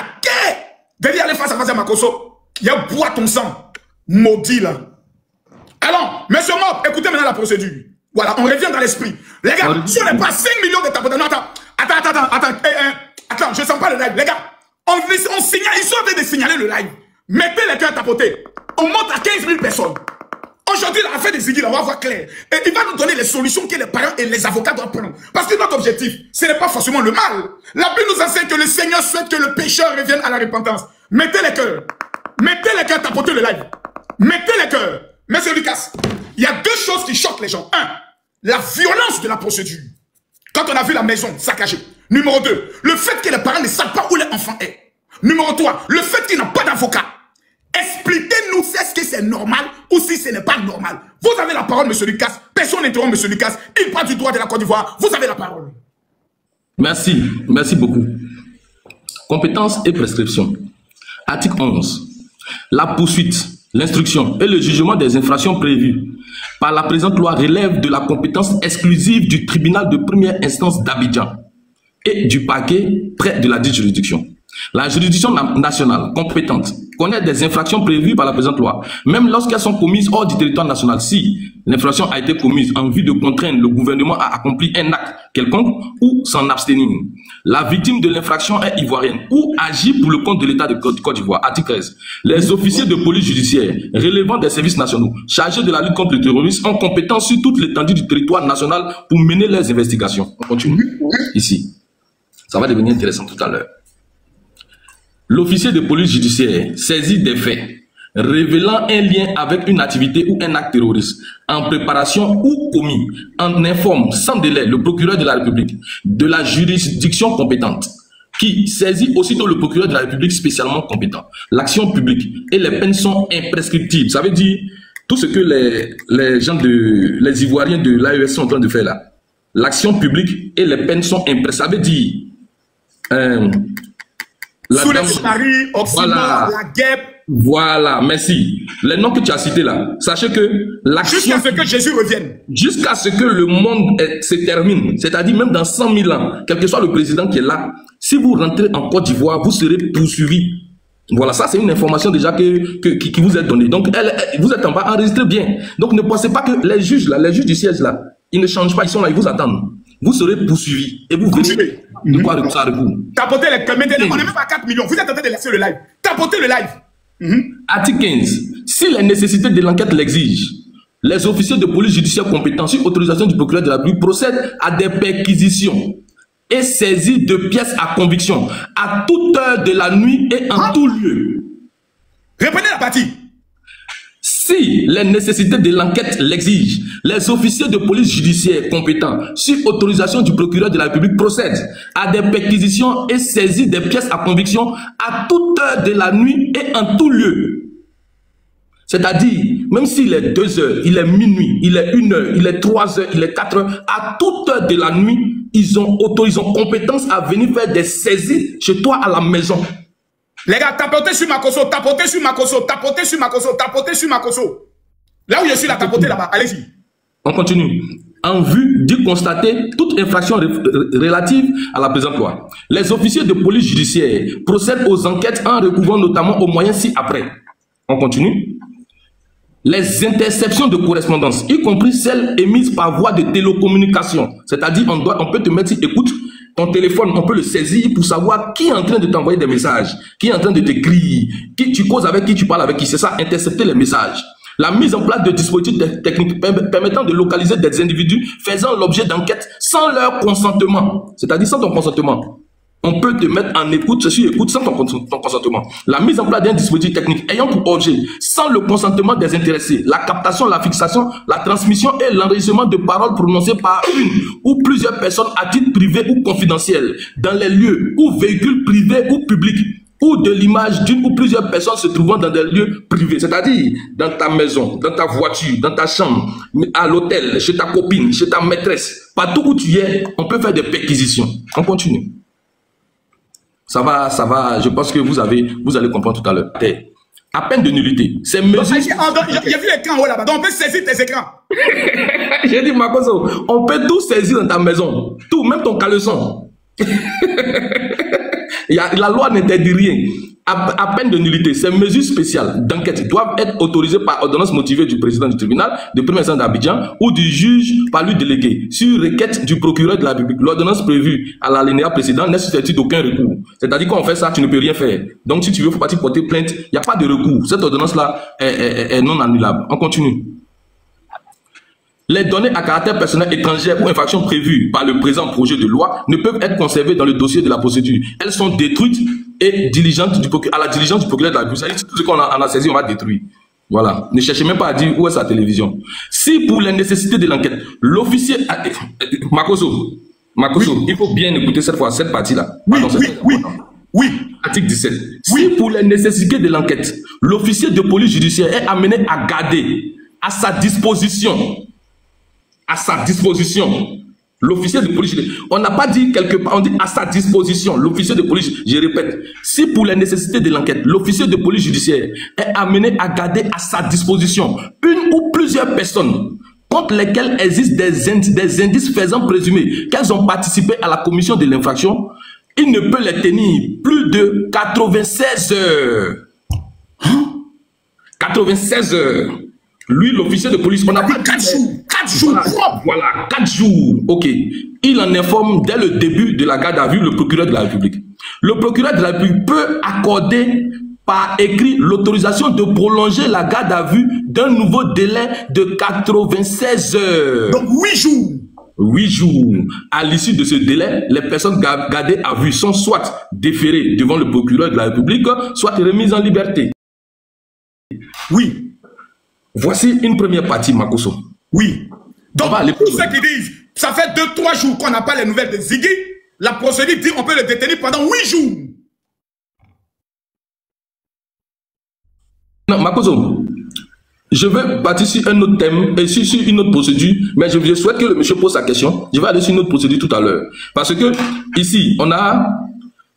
Derrière aller face à face à Makosso. Il y a bois ton sang. Maudit là. Alors, monsieur Mop, écoutez maintenant la procédure. Voilà, on revient dans l'esprit. Les gars, si on n'est pas 5 millions de tapots, non, attends, je sens pas le live. Les gars, on signale, ils sont en train de signaler le live. Mettez les cœurs à tapoter. On monte à 15 000 personnes. Aujourd'hui, l'affaire des Zighi, on va voir clair. Et il va nous donner les solutions que les parents et les avocats doivent prendre. Parce que notre objectif, ce n'est pas forcément le mal. La Bible nous enseigne que le Seigneur souhaite que le pécheur revienne à la repentance. Mettez les cœurs. Mettez les cœurs à tapoter le live. Mettez les cœurs. Monsieur Lucas, il y a deux choses qui choquent les gens. Un, la violence de la procédure. Quand on a vu la maison saccagée. Numéro 2, le fait que les parents ne savent pas où l'enfant est. Numéro 3, le fait qu'il n'a pas d'avocat. Expliquez-nous si est-ce que c'est normal ou si ce n'est pas normal. Vous avez la parole, monsieur Lucas. Personne n'interrompt monsieur Lucas. Il parle du droit de la Côte d'Ivoire. Vous avez la parole. Merci. Merci beaucoup. Compétences et prescription. Article 11. La poursuite, l'instruction et le jugement des infractions prévues par la présente loi relève de la compétence exclusive du tribunal de première instance d'Abidjan et du parquet près de la dite juridiction. La juridiction nationale compétente connaît des infractions prévues par la présente loi, même lorsqu'elles sont commises hors du territoire national. Si l'infraction a été commise en vue de contraindre le gouvernement à accomplir un acte quelconque ou s'en abstenir, la victime de l'infraction est ivoirienne ou agit pour le compte de l'État de Côte d'Ivoire. Article 13. Les officiers de police judiciaire relevant des services nationaux chargés de la lutte contre le terrorisme ont compétence sur toute l'étendue du territoire national pour mener leurs investigations. On continue ici. Ça va devenir intéressant tout à l'heure. L'officier de police judiciaire saisit des faits révélant un lien avec une activité ou un acte terroriste en préparation ou commis, en informe sans délai le procureur de la République de la juridiction compétente, qui saisit aussitôt le procureur de la République spécialement compétent. L'action publique et les peines sont imprescriptibles. Ça veut dire tout ce que les Ivoiriens de l'AES sont en train de faire là. L'action publique et les peines sont imprescriptibles. Ça veut dire sous les paris, Occident, la guerre. Voilà, merci. Les noms que tu as cités là, sachez que l'action... Jusqu'à ce que Jésus revienne. Jusqu'à ce que le monde se termine, c'est-à-dire même dans 100 000 ans, quel que soit le président qui est là, si vous rentrez en Côte d'Ivoire, vous serez poursuivi. Voilà, ça c'est une information déjà qui vous est donnée. Donc, vous êtes en bas, enregistrez bien. Donc, ne pensez pas que les juges là, les juges du siège là, ils ne changent pas, ils sont là, ils vous attendent. Vous serez poursuivi et vous verrez de quoi ça recouvre. Tapotez les caméras, on n'est même pas à 4 millions. Vous êtes en train de laisser le live. Tapotez le live. Article 15. Si les nécessités de l'enquête l'exigent, les officiers de police judiciaire compétents sur autorisation du procureur de la République procèdent à des perquisitions et saisissent de pièces à conviction à toute heure de la nuit et en tout lieu. Répétez la partie. Si les nécessités de l'enquête l'exigent, les officiers de police judiciaire compétents, sur autorisation du procureur de la République, procèdent à des perquisitions et saisissent des pièces à conviction à toute heure de la nuit et en tout lieu. C'est-à-dire, même s'il est 2 heures, il est minuit, il est 1 heure, il est 3 heures, il est 4 heures, à toute heure de la nuit, ils ont compétence à venir faire des saisies chez toi à la maison. Les gars, tapotez sur Makosso, tapotez sur Makosso, tapotez sur Makosso, tapotez sur Makosso. Là où je suis là, tapotez là-bas. Allez-y. On continue. En vue d'y constater toute infraction relative à la présente loi, les officiers de police judiciaire procèdent aux enquêtes en recouvrant notamment aux moyens ci-après. On continue. Les interceptions de correspondance, y compris celles émises par voie de télécommunication, c'est-à-dire on peut te mettre sur écoute. Ton téléphone, on peut le saisir pour savoir qui est en train de t'envoyer des messages, qui est en train de t'écrire, qui tu causes avec qui, tu parles avec qui. C'est ça, intercepter les messages. La mise en place de dispositifs techniques permettant de localiser des individus faisant l'objet d'enquêtes sans leur consentement, c'est-à-dire sans ton consentement. On peut te mettre en écoute, sur écoute sans ton consentement. La mise en place d'un dispositif technique ayant pour objet, sans le consentement des intéressés, la captation, la fixation, la transmission et l'enregistrement de paroles prononcées par une ou plusieurs personnes à titre privé ou confidentiel, dans les lieux ou véhicules privés ou publics, ou de l'image d'une ou plusieurs personnes se trouvant dans des lieux privés, c'est-à-dire dans ta maison, dans ta voiture, dans ta chambre, à l'hôtel, chez ta copine, chez ta maîtresse, partout où tu es, on peut faire des perquisitions. On continue. Ça va, je pense que vous allez comprendre tout à l'heure. À peine de nullité. C'est mesures... J'ai vu l'écran là-bas, donc on peut saisir tes écrans. J'ai dit, Makosso, on peut tout saisir dans ta maison. Tout, même ton caleçon. La loi n'interdit rien. À peine de nullité, ces mesures spéciales d'enquête doivent être autorisées par ordonnance motivée du président du tribunal de première instance d'Abidjan ou du juge par lui délégué sur requête du procureur de la République. L'ordonnance prévue à l'alinéa précédent n'est susceptible d'aucun recours. C'est-à-dire quand on fait ça, tu ne peux rien faire. Donc si tu veux, faut pas porter plainte, il n'y a pas de recours. Cette ordonnance-là est non annulable. On continue. Les données à caractère personnel étranger ou infractions prévues par le présent projet de loi ne peuvent être conservées dans le dossier de la procédure. Elles sont détruites et à la diligence du procureur de la République. Tout ce qu'on a saisi, on va détruire. Voilà. Ne cherchez même pas à dire où est sa télévision. Si pour les nécessités de l'enquête, l'officier... Makosso, il faut bien écouter cette fois, cette partie-là. Oui. Article 17. Si pour les nécessités de l'enquête, l'officier de police judiciaire est amené à garder à sa disposition, l'officier de police, on n'a pas dit quelque part, on dit à sa disposition, l'officier de police, je répète, si pour les nécessités de l'enquête, l'officier de police judiciaire est amené à garder à sa disposition une ou plusieurs personnes contre lesquelles existent des indices faisant présumer qu'elles ont participé à la commission de l'infraction il ne peut les tenir plus de 96 heures. 96 heures. Lui, l'officier de police, on a pris 4 jours. 4 jours propres. Voilà, 4 jours. Ok. Il en informe dès le début de la garde à vue le procureur de la République. Le procureur de la République peut accorder par écrit l'autorisation de prolonger la garde à vue d'un nouveau délai de 96 heures. Donc 8 jours. 8 jours. À l'issue de ce délai, les personnes gardées à vue sont soit déférées devant le procureur de la République, soit remises en liberté. Oui. Voici une première partie, Makoso. Oui. Donc, tous ceux qui disent, ça fait 2-3 jours qu'on n'a pas les nouvelles de Ziggy, la procédure dit qu'on peut le détenir pendant 8 jours. Non, Makoso, je vais partir sur un autre thème et sur une autre procédure, mais je souhaite que le monsieur pose sa question. Je vais aller sur une autre procédure tout à l'heure. Parce que, ici, on a,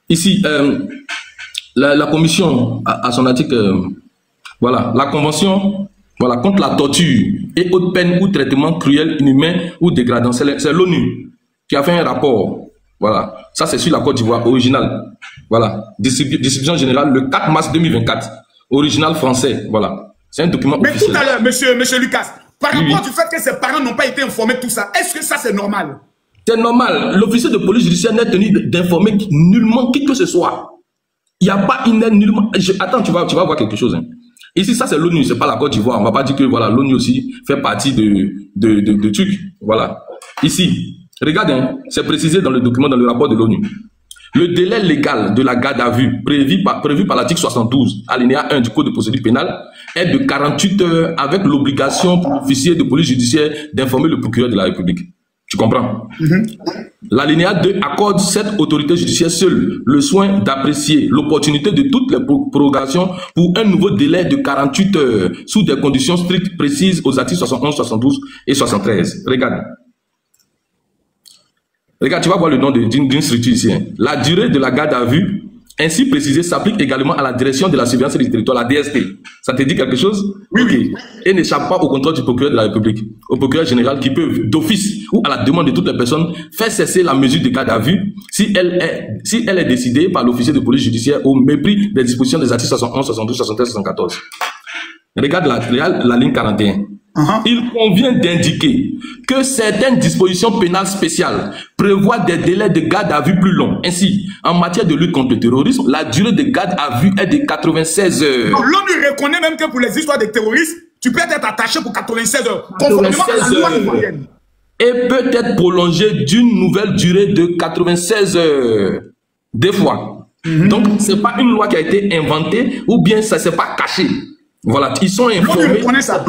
ici, la commission, à son article, voilà, la convention, voilà, contre la torture et autres peines ou traitements cruels, inhumains ou dégradants. C'est l'ONU qui a fait un rapport. Voilà, ça c'est sur la Côte d'Ivoire, original. Voilà, distribution générale le 4 mars 2024, original français. Voilà, c'est un document officiel. Mais tout à l'heure, monsieur Lucas, par rapport du fait que ses parents n'ont pas été informés de tout ça, est-ce que ça c'est normal? C'est normal. L'officier de police judiciaire n'est tenu d'informer nullement qui que ce soit. Il n'y a pas une aide nullement. Attends, tu vas voir quelque chose. Hein. Ici, ça c'est l'ONU, c'est pas la Côte d'Ivoire. On va pas dire que voilà, l'ONU aussi fait partie de trucs. Voilà. Ici, regarde, hein, c'est précisé dans le document, dans le rapport de l'ONU. Le délai légal de la garde à vue prévu par l'article 72, alinéa 1 du Code de procédure pénale, est de 48 heures avec l'obligation pour l'officier de police judiciaire d'informer le procureur de la République. Tu comprends? L'alinéa 2 accorde cette autorité judiciaire seule le soin d'apprécier l'opportunité de toutes les prorogations pour un nouveau délai de 48 heures sous des conditions strictes précises aux articles 71, 72 et 73. Regarde. Regarde, tu vas voir le nom d'une structure ici. Hein. La durée de la garde à vue, ainsi précisée, s'applique également à la direction de la surveillance du territoire, la DST. Ça te dit quelque chose? Oui, okay. Oui. Et n'échappe pas au contrôle du procureur de la République, au procureur général qui peut, d'office ou à la demande de toutes les personnes, faire cesser la mesure de garde à vue si elle est décidée par l'officier de police judiciaire au mépris des dispositions des articles 71, 72, 73, 74. Regarde la ligne 41. Il convient d'indiquer que certaines dispositions pénales spéciales prévoient des délais de garde à vue plus longs. Ainsi, en matière de lutte contre le terrorisme, la durée de garde à vue est de 96 heures. L'ONU reconnaît même que pour les histoires de terroristes, tu peux être attaché pour 96 heures, conformément à la loi ivoirienne. Et peut être prolongé d'une nouvelle durée de 96 heures. Des fois. Donc, ce n'est pas une loi qui a été inventée ou bien ça ne s'est pas caché. Voilà, ils sont informés. L'ONU reconnaît ça.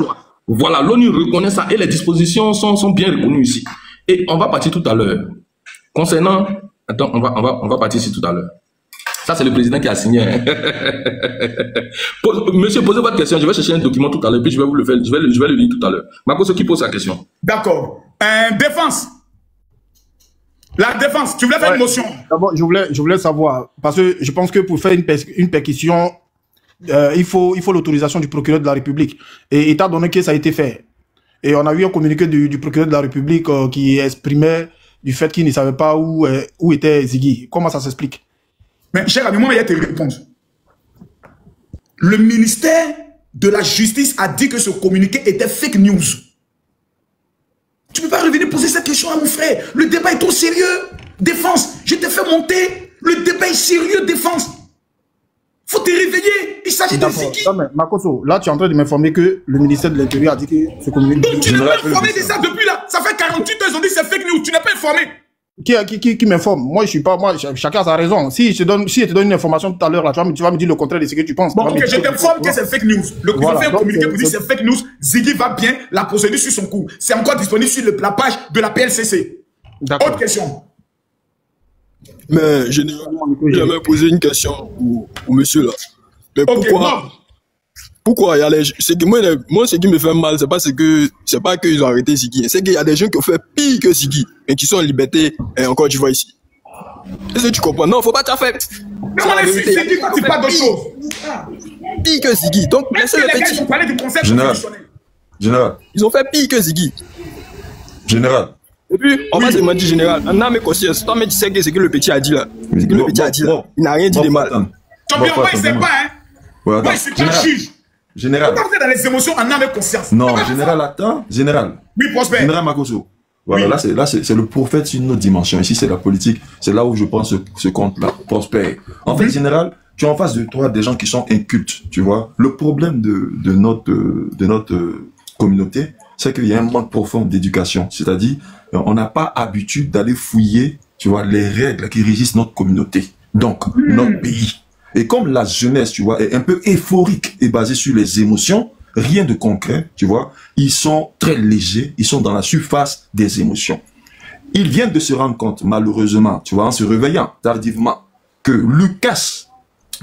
Voilà, l'ONU reconnaît ça et les dispositions sont bien reconnues ici. Et on va partir tout à l'heure. Concernant... Attends, on va partir ici tout à l'heure. Ça, c'est le président qui a signé. Hein. Monsieur, posez votre question. Je vais chercher un document tout à l'heure, puis je vais vous le faire. Je vais le lire tout à l'heure. Marco, qui pose sa question. D'accord. Défense. La défense, tu voulais faire une motion. D'abord, je voulais savoir, parce que je pense que pour faire une perquisition, il faut l'autorisation du procureur de la République. Et étant donné que ça a été fait, et on a eu un communiqué du procureur de la République qui exprimait du fait qu'il ne savait pas où était Ziggy. Comment ça s'explique? Mais cher ami, moi, il y a tes réponses. Le ministère de la Justice a dit que ce communiqué était fake news. Tu ne peux pas revenir poser cette question à mon frère. Le débat est trop sérieux. Défense, je t'ai fait monter. Le débat est sérieux, défense. Faut te réveiller. Il s'agit de Ziggy. Non, mais Makoso, là, tu es en train de m'informer que le ministère de l'Intérieur a dit que ce communiqué... Donc, tu n'es pas informé de ça depuis là. Ça fait 48 heures, ils ont dit que c'est fake news. Tu n'es pas informé. Qui m'informe? Moi, je suis pas... Moi, chacun a sa raison. Si je te donne une information tout à l'heure, là, tu vas me dire le contraire de ce que tu penses. Bon, ok, je t'informe que c'est fake news. Le gouvernement fait un communiqué pour dire que c'est fake news. Ziggy va bien. La procédure suit son cours. C'est encore disponible sur la page de la PLCC. Autre question. Mais généralement, j'aimerais poser une question au monsieur là. Mais pourquoi il y a les... Moi, ce qui me fait mal, c'est pas qu'ils ont arrêté Ziggy. C'est qu'il y a des gens qui ont fait pire que Ziggy, mais qui sont en liberté encore tu vois ici. Est-ce que tu comprends? Non, faut pas t'en faire. Ziggy, quand tu parles d'autre chose. Pire que Ziggy. Donc, laissez le petit. Parler du concept Général. Ils ont fait pire que Ziggy. Général. Et puis, on va se mentir, général. On a mes consciences. Toi, mais tu sais que c'est que le petit a dit là. C'est que le petit a dit là. Il n'a rien dit de mal. Champion, moi, il ne sait pas, hein. Moi, je suis pas juge. Général. Vous dans les émotions en âme et conscience. Non, général, attends. Général. Oui, Prosper. Général Makoso. Voilà, oui. Là, c'est le prophète sur une autre dimension. Ici, c'est la politique. C'est là où je pense ce compte-là. Prosper. En fait, général, tu as en face de toi des gens qui sont incultes, tu vois. Le problème de notre communauté, c'est qu'il y a un manque profond d'éducation. C'est-à-dire, on n'a pas habitude d'aller fouiller, tu vois, les règles qui régissent notre communauté. Donc, notre pays. Et comme la jeunesse, tu vois, est un peu euphorique et basée sur les émotions, rien de concret, tu vois, ils sont très légers, ils sont dans la surface des émotions. Ils viennent de se rendre compte, malheureusement, tu vois, en se réveillant tardivement, que Lucas,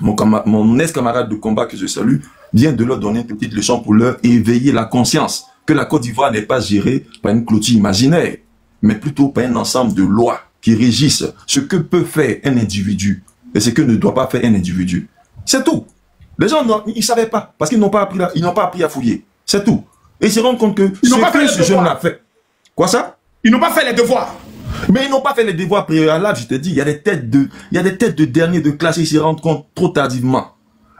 mon ex-camarade de combat que je salue, vient de leur donner une petite leçon pour leur éveiller la conscience que la Côte d'Ivoire n'est pas gérée par une clôture imaginaire, mais plutôt par un ensemble de lois qui régissent ce que peut faire un individu et ce que ne doit pas faire un individu. C'est tout. Les gens, ils ne savaient pas, parce qu'ils n'ont pas appris à fouiller. C'est tout. Et ils se rendent compte que ce jeune-là fait. Quoi ça? Ils n'ont pas fait les devoirs. Mais ils n'ont pas fait les devoirs préalables, je te dis. Il y a des têtes de derniers de classe, ils se rendent compte trop tardivement.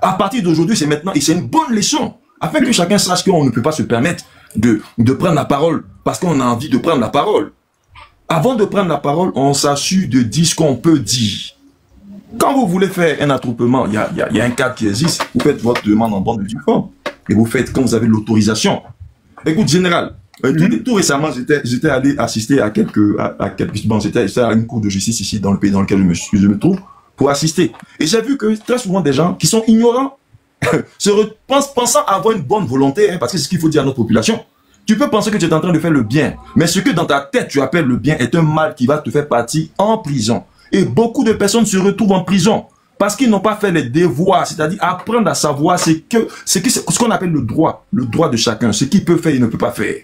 À partir d'aujourd'hui, c'est maintenant, et c'est une bonne leçon, afin que chacun sache qu'on ne peut pas se permettre de prendre la parole, parce qu'on a envie de prendre la parole. Avant de prendre la parole, on s'assure de dire ce qu'on peut dire. Quand vous voulez faire un attroupement, il y a un cadre qui existe, vous faites votre demande en bande de forme, et vous faites quand vous avez l'autorisation. Écoute, général, tout récemment, j'étais allé assister à quelques bon, j'étais à une cour de justice ici dans le pays dans lequel je me trouve pour assister. Et j'ai vu que très souvent des gens qui sont ignorants, pensant avoir une bonne volonté, hein, parce que c'est ce qu'il faut dire à notre population. Tu peux penser que tu es en train de faire le bien, mais ce que dans ta tête tu appelles le bien est un mal qui va te faire partir en prison. Et beaucoup de personnes se retrouvent en prison parce qu'ils n'ont pas fait les devoirs, c'est-à-dire apprendre à savoir ce qu'on appelle le droit de chacun, ce qu'il peut faire et ne peut pas faire.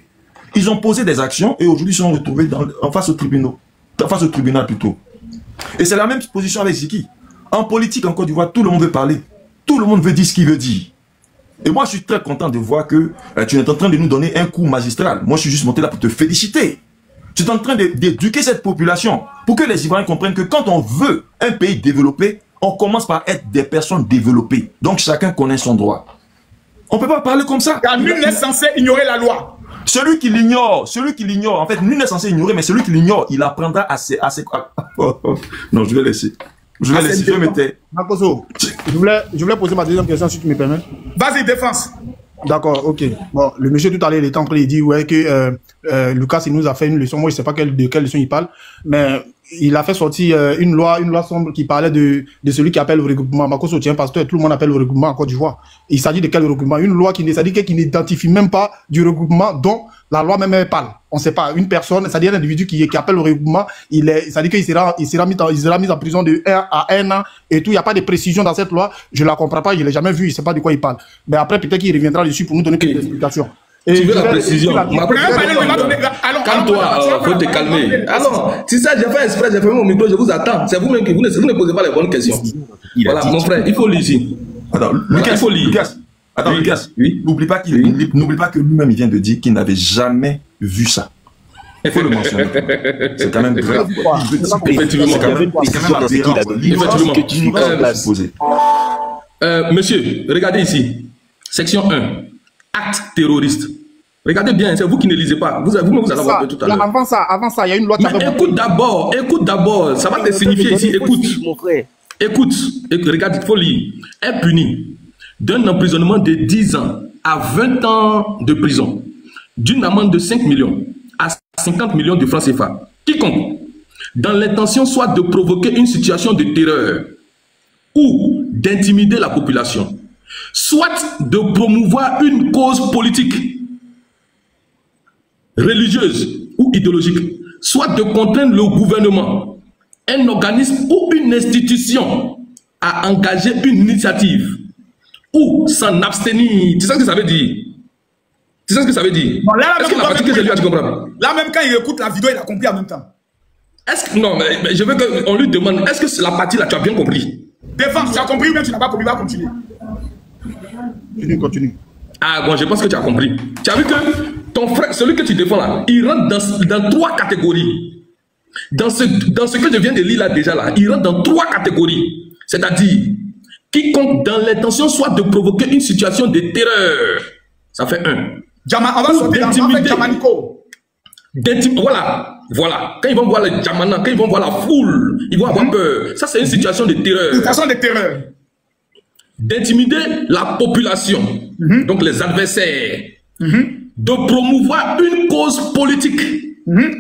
Ils ont posé des actions et aujourd'hui ils sont retrouvés en face au tribunal plutôt. Et c'est la même position avec Ziki. En politique en Côte d'Ivoire, tout le monde veut parler, tout le monde veut dire ce qu'il veut dire. Et moi je suis très content de voir que tu es en train de nous donner un coup magistral. Moi je suis juste monté là pour te féliciter. Tu es en train d'éduquer cette population pour que les Ivoiriens comprennent que quand on veut un pays développé, on commence par être des personnes développées. Donc chacun connaît son droit. On ne peut pas parler comme ça. Car nul n'est censé ignorer la loi. Celui qui l'ignore, en fait, nul n'est censé ignorer, mais celui qui l'ignore, il apprendra à ses... Non, je vais laisser. Je me tais. Makoso, je voulais poser ma deuxième question, si tu me permets. Vas-y, défense. D'accord, ok. Bon, le monsieur tout à l'heure, il était en train de dire ouais, que Lucas, il nous a fait une leçon. Moi, je ne sais pas de quelle leçon il parle, mais il a fait sortir une loi sombre qui parlait de celui qui appelle au regroupement. Makoso, tiens, pasteur, tout le monde appelle au regroupement en Côte d'Ivoire. Il s'agit de quel regroupement? Une loi qui n'identifie même pas du regroupement dont la loi même parle. On ne sait pas. Une personne, c'est-à-dire un individu qui appelle au regroupement, c'est-à-dire qu'il sera mis en prison de 1 à 1 an et tout. Il n'y a pas de précision dans cette loi. Je ne la comprends pas, je ne l'ai jamais vue, je ne sais pas de quoi il parle. Mais après, peut-être qu'il reviendra dessus pour nous donner quelques explications. Tu veux la précision? Calme-toi, faut te calmer. Alors, si ça, j'ai fait exprès, j'ai fermé mon micro, je vous attends. C'est vous-même qui vous ne posez pas les bonnes questions. Voilà, mon frère, il faut lire ici. Attends, Lucas, il faut lire. Attends, oui. Lucas, oui. N'oublie pas que lui-même il vient de dire qu'il n'avait jamais vu ça. Il faut le mentionner. C'est quand même grave. Effectivement. Monsieur, regardez ici. Section 1. Acte terroriste. Regardez bien, c'est vous qui ne lisez pas. Vous-même, vous allez voir tout à l'heure. Avant ça, il y a une loi... Mais écoute d'abord. Ça va te signifier ici. Écoute, regarde, il faut lire. Est puni d'un emprisonnement de 10 ans à 20 ans de prison, d'une amende de 5 millions à 50 millions de francs CFA. Quiconque, dans l'intention soit de provoquer une situation de terreur ou d'intimider la population, soit de promouvoir une cause politique, religieuse ou idéologique, soit de contraindre le gouvernement, un organisme ou une institution à engager une initiative ou s'en abstenir. Tu sais ce que ça veut dire? Tu sais ce que ça veut dire? Est-ce que la partie que j'ai lu, tu comprends? Là, même quand il écoute la vidéo, il a compris en même temps. Est-ce que... Non, mais je veux qu'on lui demande, est-ce que la partie là, tu as bien compris? Défense, tu as compris ou bien tu n'as pas compris? Va continuer. Continue. Ah bon, je pense que tu as compris. Tu as vu que ton frère, celui que tu défends là, il rentre dans 3 catégories. Dans ce que je viens de lire là déjà là, il rentre dans 3 catégories. C'est-à-dire, quiconque dans l'intention soit de provoquer une situation de terreur. Ça fait 1. On va sortir dans Jamanico. Voilà. Quand ils vont voir le Jamana, quand ils vont voir la foule, ils vont avoir peur. Ça, c'est une situation de terreur. Une situation de terreur. D'intimider la population, donc les adversaires. De promouvoir une cause politique.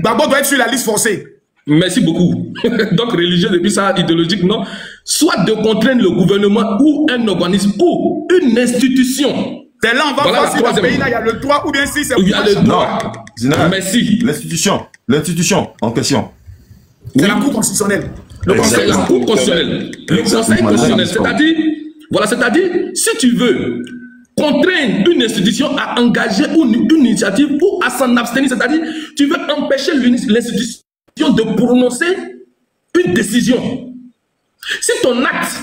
D'abord, doit être sur la liste forcée. Merci beaucoup. Donc, religieux depuis ça, idéologique, non. Soit de contraindre le gouvernement ou un organisme ou une institution. C'est là, on va voir si dans le pays, là, il y a le droit ou bien si c'est... Il y a le droit. Général, merci. L'institution en question. C'est la Cour constitutionnelle. C'est la Cour constitutionnelle. Le Conseil constitutionnel, c'est-à-dire, si tu veux contraindre une institution à engager une initiative ou à s'en abstenir, c'est-à-dire, tu veux empêcher l'institution de prononcer une décision. Si ton acte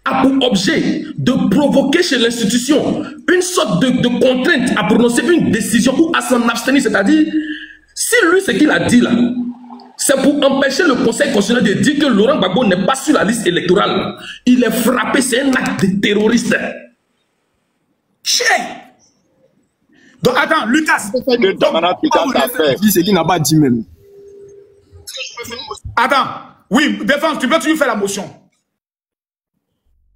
a pour objet de provoquer chez l'institution une sorte de contrainte à prononcer une décision ou à s'en abstenir, c'est-à-dire, si lui, ce qu'il a dit là, c'est pour empêcher le Conseil constitutionnel de dire que Laurent Gbagbo n'est pas sur la liste électorale. Il est frappé, c'est un acte de terroriste. Donc attends, Lucas. C'est qui n'a pas dit même. Attends, oui, défense, tu peux toujours faire la motion.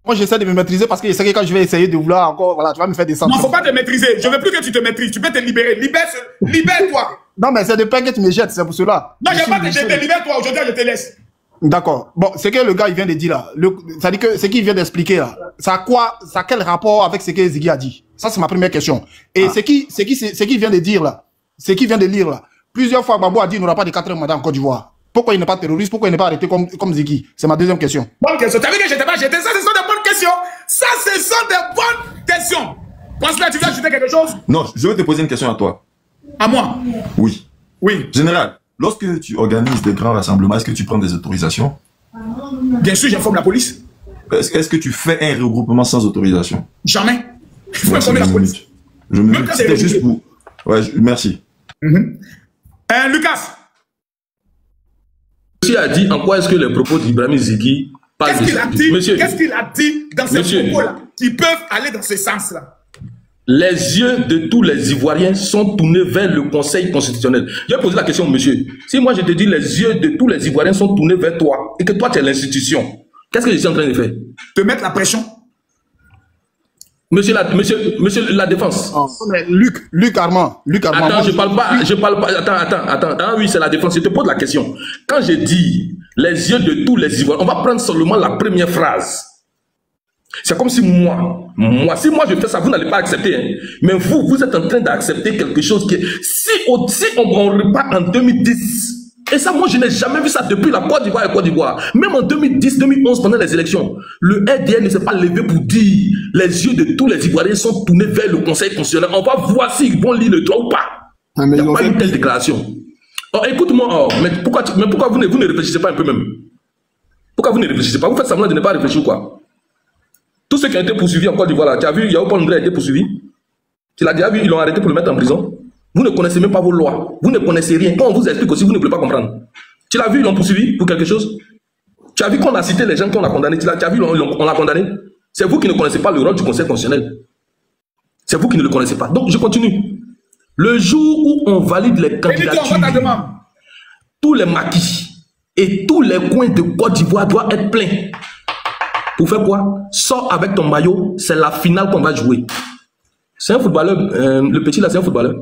Moi, j'essaie de me maîtriser parce que je sais que quand je vais essayer de vouloir encore, voilà, tu vas me faire descendre. Non, faut pas te maîtriser. Je veux plus que tu te maîtrises. Tu peux te libérer. Libère-toi. Non, mais c'est de peur que tu me jettes, c'est pour cela. Non, je vais pas te jeter. Libère-toi. Aujourd'hui, je te laisse. D'accord. Bon, c'est que le gars, il vient de dire là. Ça dit que ce qu'il vient d'expliquer là, ça a quel rapport avec ce que Ziggy a dit? Ça, c'est ma première question. Et ce qu'il vient de dire là, ce qu'il vient de lire là, plusieurs fois, Gbagbo a dit qu'il n'aura pas de 4e mandat en Côte d'Ivoire. Pourquoi il n'est pas terroriste? Pourquoi il n'est pas arrêté comme Ziggy? C'est ma deuxième question. Bonne question. Tu as vu que je t'ai pas jeté? Ça, ce sont des bonnes questions. Ça, ce sont des bonnes questions. Pense là, tu veux ajouter quelque chose? Non, je veux te poser une question à toi. À moi? Oui. Oui. Général, lorsque tu organises des grands rassemblements, est-ce que tu prends des autorisations? Bien sûr, j'informe la police. Est-ce que tu fais un regroupement sans autorisation? Jamais. Il faut informer la police. Je me dis que c'était juste pour... Ouais, merci. Lucas. Monsieur a dit en quoi est-ce que les propos d'Ibrahim Ziggy parlent de ça? Qu'est-ce qu'il a dit dans ces propos-là qui peuvent aller dans ce sens-là? Les yeux de tous les Ivoiriens sont tournés vers le Conseil constitutionnel. Je vais poser la question, monsieur. Si moi je te dis les yeux de tous les Ivoiriens sont tournés vers toi et que toi tu es l'institution, qu'est-ce que je suis en train de faire? Te mettre la pression. Monsieur la défense. Oh, mais Luc Armand. Attends, je parle pas. Attends. Ah oui, c'est la défense. Je te pose la question. Quand je dis les yeux de tous les Ivoiriens, on va prendre seulement la première phrase. C'est comme si moi, si moi je fais ça, vous n'allez pas accepter. Hein. Mais vous êtes en train d'accepter quelque chose qui... Si on repart en 2010, et ça, moi, je n'ai jamais vu ça depuis la Côte d'Ivoire et Côte d'Ivoire. Même en 2010, 2011, pendant les élections, le RDN ne s'est pas levé pour dire les yeux de tous les Ivoiriens sont tournés vers le Conseil constitutionnel. On va voir s'ils vont lire le droit ou pas. Il n'y a pas une telle déclaration. Oh, écoute-moi, mais pourquoi vous ne réfléchissez pas un peu même? Pourquoi vous ne réfléchissez pas? Vous faites semblant de ne pas réfléchir ou quoi? Tous ceux qui ont été poursuivis en Côte d'Ivoire, tu as vu, Yao Pondré a été poursuivi. Tu l'as déjà vu, ils l'ont arrêté pour le mettre en prison. Vous ne connaissez même pas vos lois. Vous ne connaissez rien. Quand on vous explique aussi, vous ne pouvez pas comprendre. Tu l'as vu, ils l'ont poursuivi pour quelque chose. Tu as vu qu'on a cité les gens qu'on a condamnés. Tu as vu, on l'a condamné. C'est vous qui ne connaissez pas le rôle du Conseil constitutionnel. C'est vous qui ne le connaissez pas. Donc, je continue. Le jour où on valide les candidatures, tous les maquis et tous les coins de Côte d'Ivoire doivent être pleins. Pour faire quoi? Sors avec ton maillot, c'est la finale qu'on va jouer. C'est un footballeur, le petit là, c'est un footballeur.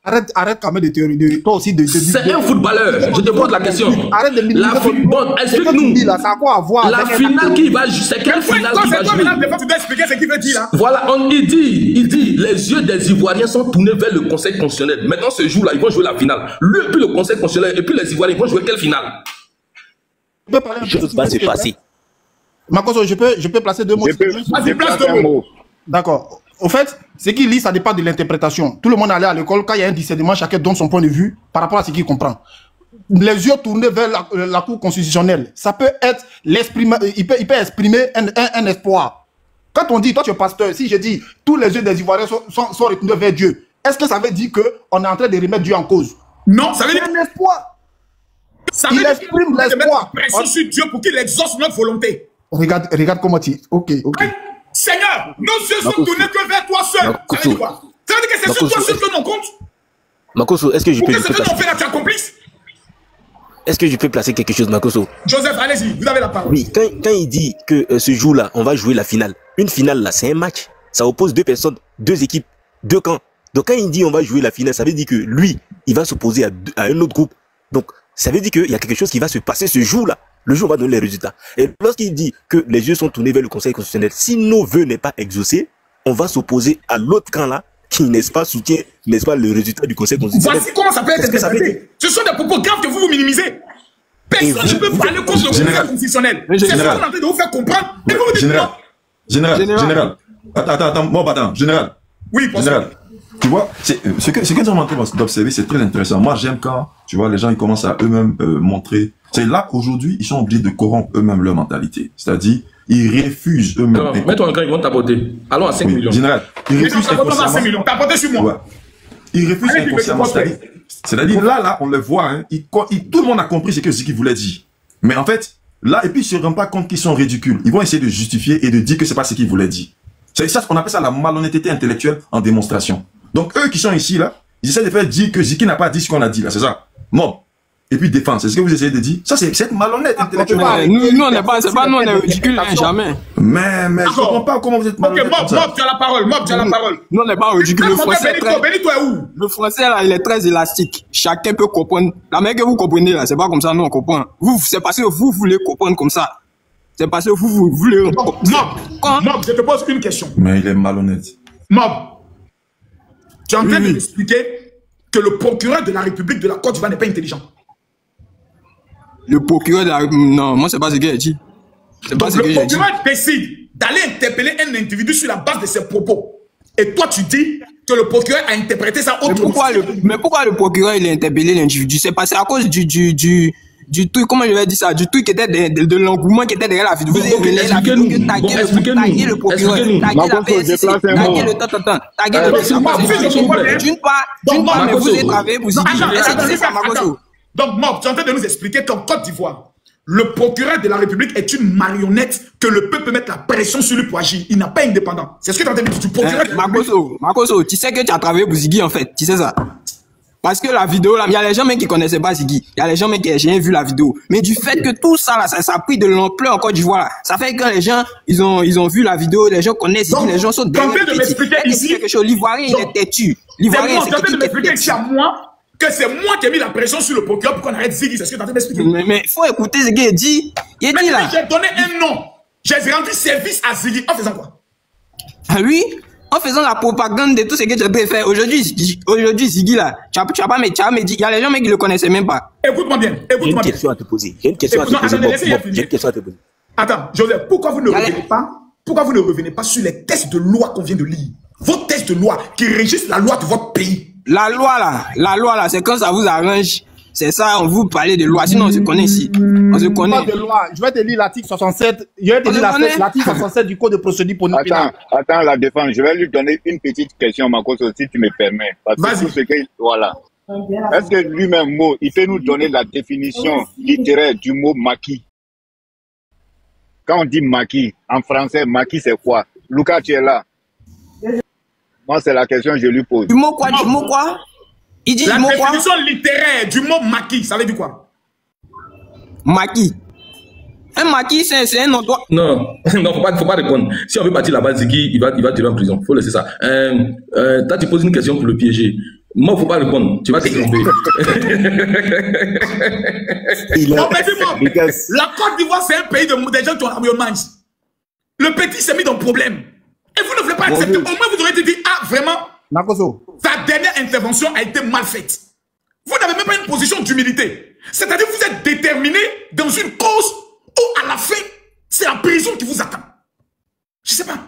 Arrête quand même de théorie. Toi aussi c'est un footballeur. Je te pose la question. Arrête de minimiser. Bon, explique-nous. Ça a quoi à voir? La finale qui va jouer, c'est quelle finale qui va jouer? Tu dois expliquer ce qu'il veut dire là. Voilà, il dit, les yeux des Ivoiriens sont tournés vers le Conseil constitutionnel. Maintenant, ce jour-là, ils vont jouer la finale. Lui, puis le Conseil constitutionnel, et puis les Ivoiriens, ils vont jouer quelle finale? Je ne peux pas se passer. Makoso, je peux placer deux mots. Vas-y, place deux mots. D'accord. Au fait, ce qu'il lit, ça dépend de l'interprétation. Tout le monde allait à l'école, quand il y a un discernement, chacun donne son point de vue par rapport à ce qu'il comprend. Les yeux tournés vers la Cour constitutionnelle, ça peut être il peut exprimer un espoir. Quand on dit, toi tu es pasteur, si je dis tous les yeux des Ivoiriens sont retournés vers Dieu, est-ce que ça veut dire qu'on est en train de remettre Dieu en cause? Non, ça veut dire l'espoir. Il exprime l'espoir. Pression sur Dieu pour qu'il exauce notre volonté. Regarde comment tu... Ok. Seigneur, nos yeux sont tournés que vers toi seul. Ça veut dire quoi? Ça veut dire que c'est sur toi seul que l'on compte. Makoso, est-ce que je peux... Pour que ce que l'on fait là, tu accomplisses. Est-ce que je peux placer quelque chose, Makoso? Joseph, allez-y, vous avez la parole. Oui, quand il dit que ce jour-là, on va jouer la finale. Une finale, là, c'est un match. Ça oppose deux personnes, deux équipes, deux camps. Donc quand il dit on va jouer la finale, ça veut dire que lui, il va s'opposer à un autre groupe. Donc ça veut dire qu'il y a quelque chose qui va se passer ce jour-là. Le jour va donner les résultats. Et lorsqu'il dit que les yeux sont tournés vers le Conseil constitutionnel, si nos vœux n'est pas exaucé, on va s'opposer à l'autre camp-là qui, n'est-ce pas, soutient, n'est-ce pas, le résultat du Conseil constitutionnel. Voici comment ça peut être interprété. Ce sont des propos graves que vous minimisez. Personne ne peut parler contre le Conseil constitutionnel. C'est ce qu'on est en train de vous faire comprendre. Et vous vous dites non. Général. Attends, général. Oui, général. Tu vois, ce que nous sommes en train d'observer, c'est très intéressant. Moi, j'aime quand, tu vois, les gens ils commencent à eux-mêmes montrer. C'est là qu'aujourd'hui, ils sont obligés de corrompre eux-mêmes leur mentalité. C'est-à-dire, ils refusent eux-mêmes. Mets-toi en grand, ils vont t'apporter. Allons à 5 millions. Général, ils refusent à 5 millions. T'apporter sur moi. Ils refusent inconsciemment. C'est-à-dire, là, on le voit, hein, tout le monde a compris ce que Ziggy voulait dire. Mais en fait, là, et puis ils se rendent pas compte qu'ils sont ridicules. Ils vont essayer de justifier et de dire que c'est pas ce qu'ils voulaient dire. C'est ça, on appelle ça la malhonnêteté intellectuelle en démonstration. Donc, eux qui sont ici, là, ils essaient de faire dire que Ziki n'a pas dit ce qu'on a dit, là, c'est ça. Non. Et puis défense, c'est ce que vous essayez de dire. Ça, c'est malhonnête intellectuellement. Nous, on n'est pas, c'est pas nous, on est ridicule, jamais. Mais je comprends pas comment vous êtes malhonnête. Ok, Mob, tu as la parole, tu as la parole. Nous, on n'est pas ridicule. Benito est où? Le français, là, il est très élastique. Chacun peut comprendre. La manière que vous comprenez, là, c'est pas comme ça, nous, on comprend. Vous, c'est parce que vous voulez comprendre comme ça. C'est parce que vous voulez... Mob, je te pose une question. Mais il est malhonnête. Mob. Tu es en train de m'expliquer que le procureur de la République de la Côte d'Ivoire n'est pas intelligent. Le procureur de la République... Non, moi, c'est pas ce qu'il a dit. Donc, le procureur décide d'aller interpeller un individu sur la base de ses propos. Et toi, tu dis que le procureur a interprété ça autrement. Mais pourquoi le procureur, il a interpellé l'individu? C'est passé à cause du truc, comment je vais dire ça, du truc qui était de l'engouement qui était derrière la vidéo. Vous avez vu la vidéo que taguer le procureur, taguer la PSC, taguer le taguer le d'une part, mais vous êtes travaillé, vous dites ça, Makoso. Donc, Mob, tu es en train de nous expliquer qu'en Côte d'Ivoire, le procureur de la République est une marionnette que le peuple peut mettre la pression sur lui pour agir. Il n'a pas indépendant. C'est ce que tu es en train de dire du procureur. Makoso, tu sais que tu as travaillé pour Ziggy, en fait. Tu sais ça. Parce que la vidéo, là, il y a les gens même qui connaissaient pas Ziggy. Il y a les gens même qui n'ont jamais vu la vidéo. Mais du fait que tout ça, là, ça a pris de l'ampleur en Côte d'Ivoire, là. Ça fait que quand les gens, ils ont vu la vidéo, les gens connaissent Ziggy, les gens sont derrière. L'Ivoirien, il est têtu. L'Ivoirien, c'est quelqu'un qui est têtu. C'est moi que c'est moi qui ai mis la pression sur le procureur pour qu'on arrête Ziggy. C'est ce que tu es en train d'expliquer. Mais il faut écouter Ziggy. Il dit là. J'ai donné un nom. J'ai rendu service à Ziggy. En faisant quoi? Ah oui? En faisant la propagande de tout ce que tu peux faire. Aujourd'hui, Ziggy, là, tu vas pas me dire, il y a les gens qui ne le connaissaient même pas. Écoute-moi bien. J'ai une question à te poser. J'ai une question à te poser. Attends, Joseph, pourquoi vous ne revenez pas sur les textes de loi qu'on vient de lire? Vos textes de loi qui régissent la loi de votre pays. La loi, là, c'est quand ça vous arrange. C'est ça, on vous parlait de loi. Sinon, on se connaît ici. On se connaît. De loi. Je vais te lire l'article 67. Je vais te lire l'article 67 du Code de procédure pénale. Attends, la défense. Je vais lui donner une petite question, Makoso, si tu me permets. Vas-y. Voilà. Est-ce que lui-même, il peut nous donner la définition littéraire du mot maquis? Quand on dit maquis, en français, maquis, c'est quoi? Lucas, tu es là. Moi, c'est la question que je lui pose. Du mot quoi? Il dit la définition littéraire du mot maquis, ça veut dire quoi? Maquis. Un maquis, c'est un endroit. Non, faut pas répondre. Si on veut partir là-bas, Ziggy, il va tirer en prison. Faut laisser ça. Toi, tu poses une question pour le piéger. Moi, faut pas répondre. Tu vas te tromper. La Côte d'Ivoire, c'est un pays des gens qui ont la minds. Le petit s'est mis dans le problème. Et vous ne voulez pas accepter. Au moins, vous aurez dit, ah, vraiment, sa dernière intervention a été mal faite. Vous n'avez même pas une position d'humilité. C'est-à-dire que vous êtes déterminé dans une cause où, à la fin, c'est la prison qui vous attend. Je sais pas.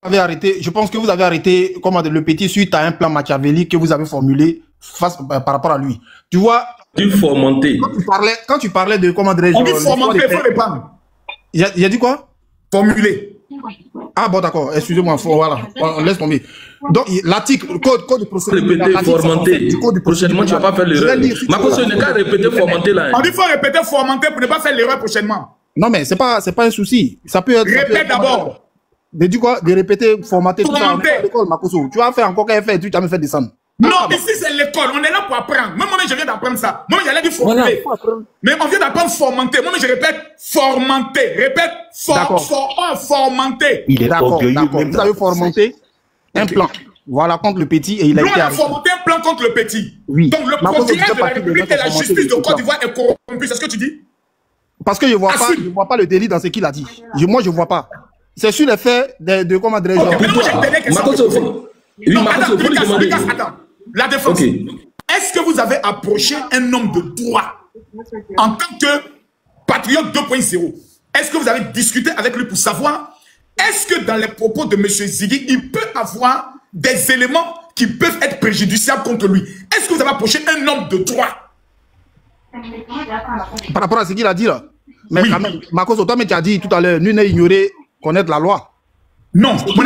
Je pense que vous avez arrêté le petit suite à un plan machiavélique que vous avez formulé par rapport à lui. Tu vois, quand tu parlais de comment dirais-je. On dit formenter, il faut répondre. Il a dit quoi? Formuler. Ah bon, d'accord, excusez-moi, voilà, on laisse tomber. Donc, l'article, le code de procédure. Répéter, formanter. Prochainement, tu ne vas pas faire l'erreur. Marcos, ce n'est qu'à répéter, formanter là. On dit qu'il faut répéter, formanter pour ne pas faire l'erreur prochainement. Non, mais c'est pas un souci. Ça peut être. Répète d'abord. De dire quoi? De répéter, formater, tout ça. L'école, Makoso. Tu vas faire encore qu'un fait, tu vas me faire descendre. Non, ici c'est l'école, on est là pour apprendre. Même moi, je viens d'apprendre ça. Moi, j'allais dire formuler. Voilà. Mais on vient d'apprendre formanter. Moi, je répète formanter. Répète formanter. Il est d'accord. Vous avez formanté un plan. Voilà, contre le petit et il a été arrêté. Nous, on a formanté un plan contre le petit. Oui. Donc, le procureur de la République et la justice de Côte d'Ivoire est corrompu. C'est ce que tu dis? Parce que je ne vois pas le délit dans ce qu'il a dit. Moi, je ne vois pas. C'est sur les faits de comment dirais-je. Oui, attends. La défense. Est-ce que vous avez approché un homme de droit en tant que patriote 2.0? Est-ce que vous avez discuté avec lui pour savoir est-ce que dans les propos de M. Ziggy, il peut avoir des éléments qui peuvent être préjudiciables contre lui? Est-ce que vous avez approché un homme de droit? Par rapport à ce qu'il a dit là. Mais oui. Quand même, Marcos, toi, tu as dit tout à l'heure, nul n'est ignoré connaître la loi. Non, on n'est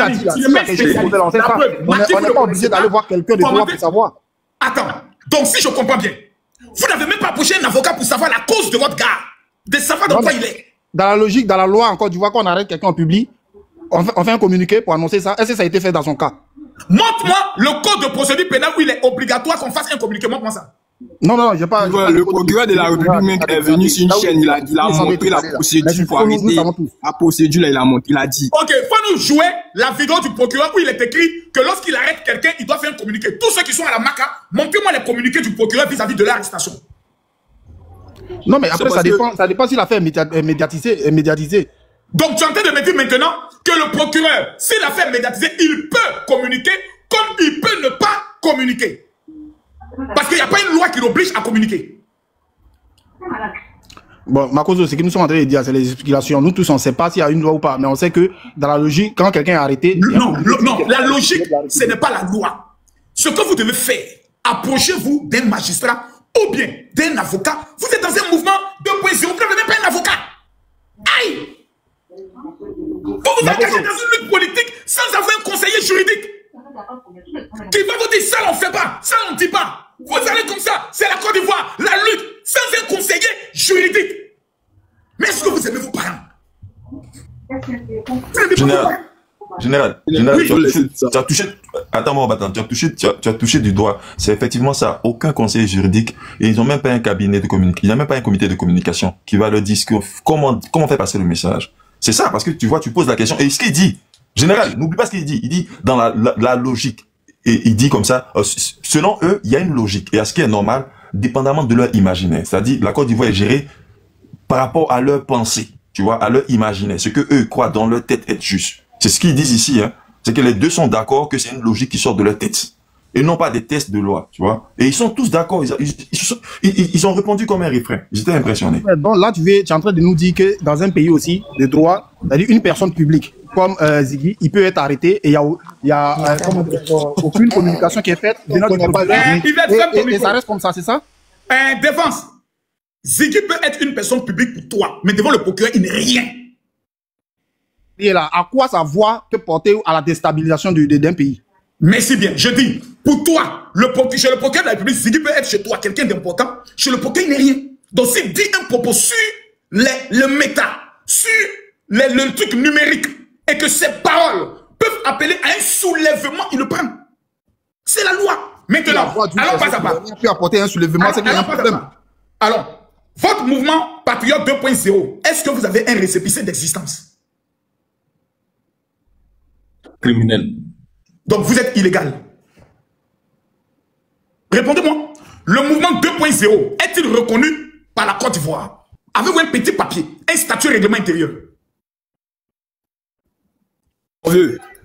pas obligé d'aller voir quelqu'un de droit pour savoir. Attends, donc si je comprends bien, vous n'avez même pas approché un avocat pour savoir la cause de votre gars, de savoir dans quoi il est. Dans la logique, dans la loi, encore, tu vois qu'on arrête quelqu'un en public, on fait un communiqué pour annoncer ça. Est-ce que ça a été fait dans son cas? Montre-moi le code de procédure pénale où il est obligatoire qu'on fasse un communiqué. Montre-moi ça. Non, j'ai pas. Le procureur de la République est venu sur une chaîne, il a montré la procédure pour arrêter. La procédure, là, il a montré, il a dit. Ok, faut nous jouer la vidéo du procureur où il est écrit que lorsqu'il arrête quelqu'un, il doit faire un communiqué. Tous ceux qui sont à la MACA, montrez-moi les communiqués du procureur vis-à-vis de l'arrestation. Non, mais après, ça dépend s'il a fait médiatiser. Donc, tu es en train de me dire maintenant que le procureur, s'il a fait médiatiser, il peut communiquer comme il peut ne pas communiquer. Parce qu'il n'y a pas une loi qui l'oblige à communiquer. Bon, Makoso, ce que nous sommes en train de dire, c'est les explications. Nous tous, on ne sait pas s'il y a une loi ou pas, mais on sait que dans la logique, quand quelqu'un est arrêté... Non, la logique, ce n'est pas la loi. Ce que vous devez faire, approchez-vous d'un magistrat ou bien d'un avocat. Vous êtes dans un mouvement 2.0, vous n'avez même pas un avocat. Aïe! Vous vous engagez dans une lutte politique sans avoir un conseiller juridique. Qui va vous dire ça on ne fait pas, ça on ne dit pas. Vous allez comme ça, c'est la Côte d'Ivoire, la lutte, sans un conseiller juridique. Mais est-ce que vous aimez vos parents? Général, oui. tu as touché. Attends, tu as touché du doigt. C'est effectivement ça. Aucun conseiller juridique et ils n'ont même pas un cabinet de communication. Il n'y a même pas un comité de communication qui va leur dire comment faire passer le message. C'est ça, parce que tu vois, tu poses la question et ce qu'il dit. Général, n'oublie pas ce qu'il dit. Il dit dans la logique. Et il dit comme ça, selon eux, il y a une logique. Et à ce qui est normal, dépendamment de leur imaginaire. C'est-à-dire, la Côte d'Ivoire est gérée par rapport à leur pensée. Tu vois, à leur imaginaire. Ce que eux croient dans leur tête être juste. C'est ce qu'ils disent ici, hein. C'est que les deux sont d'accord que c'est une logique qui sort de leur tête. Et non pas des tests de loi, tu vois. Et ils sont tous d'accord. Ils ont répondu comme un refrain. J'étais impressionné. Bon, là, tu es en train de nous dire que dans un pays aussi, de droit, c'est-à-dire une personne publique, comme Ziggy, il peut être arrêté et il y a aucune communication qui est faite. Et ça reste comme ça, c'est ça? Défense. Ziggy peut être une personne publique pour toi, mais devant le procureur, il n'est rien. Et là, à quoi sa voix peut porter à la déstabilisation d'un pays? Merci bien. Je dis, pour toi, chez le procureur de la République, Ziggy peut être chez toi quelqu'un d'important. Chez le procureur, il n'est rien. Donc, s'il dit un propos sur le méta, sur le truc numérique, et que ces paroles peuvent appeler à un soulèvement, il le prend. C'est la loi. Maintenant, allons pas à pas. Il peut apporter un soulèvement, c'est qu'il y a un problème. Alors, votre mouvement Patriote 2.0, est-ce que vous avez un récépissé d'existence? Criminel. Donc vous êtes illégal. Répondez-moi. Le mouvement 2.0 est-il reconnu par la Côte d'Ivoire? Avez-vous un petit papier, un statut règlement intérieur?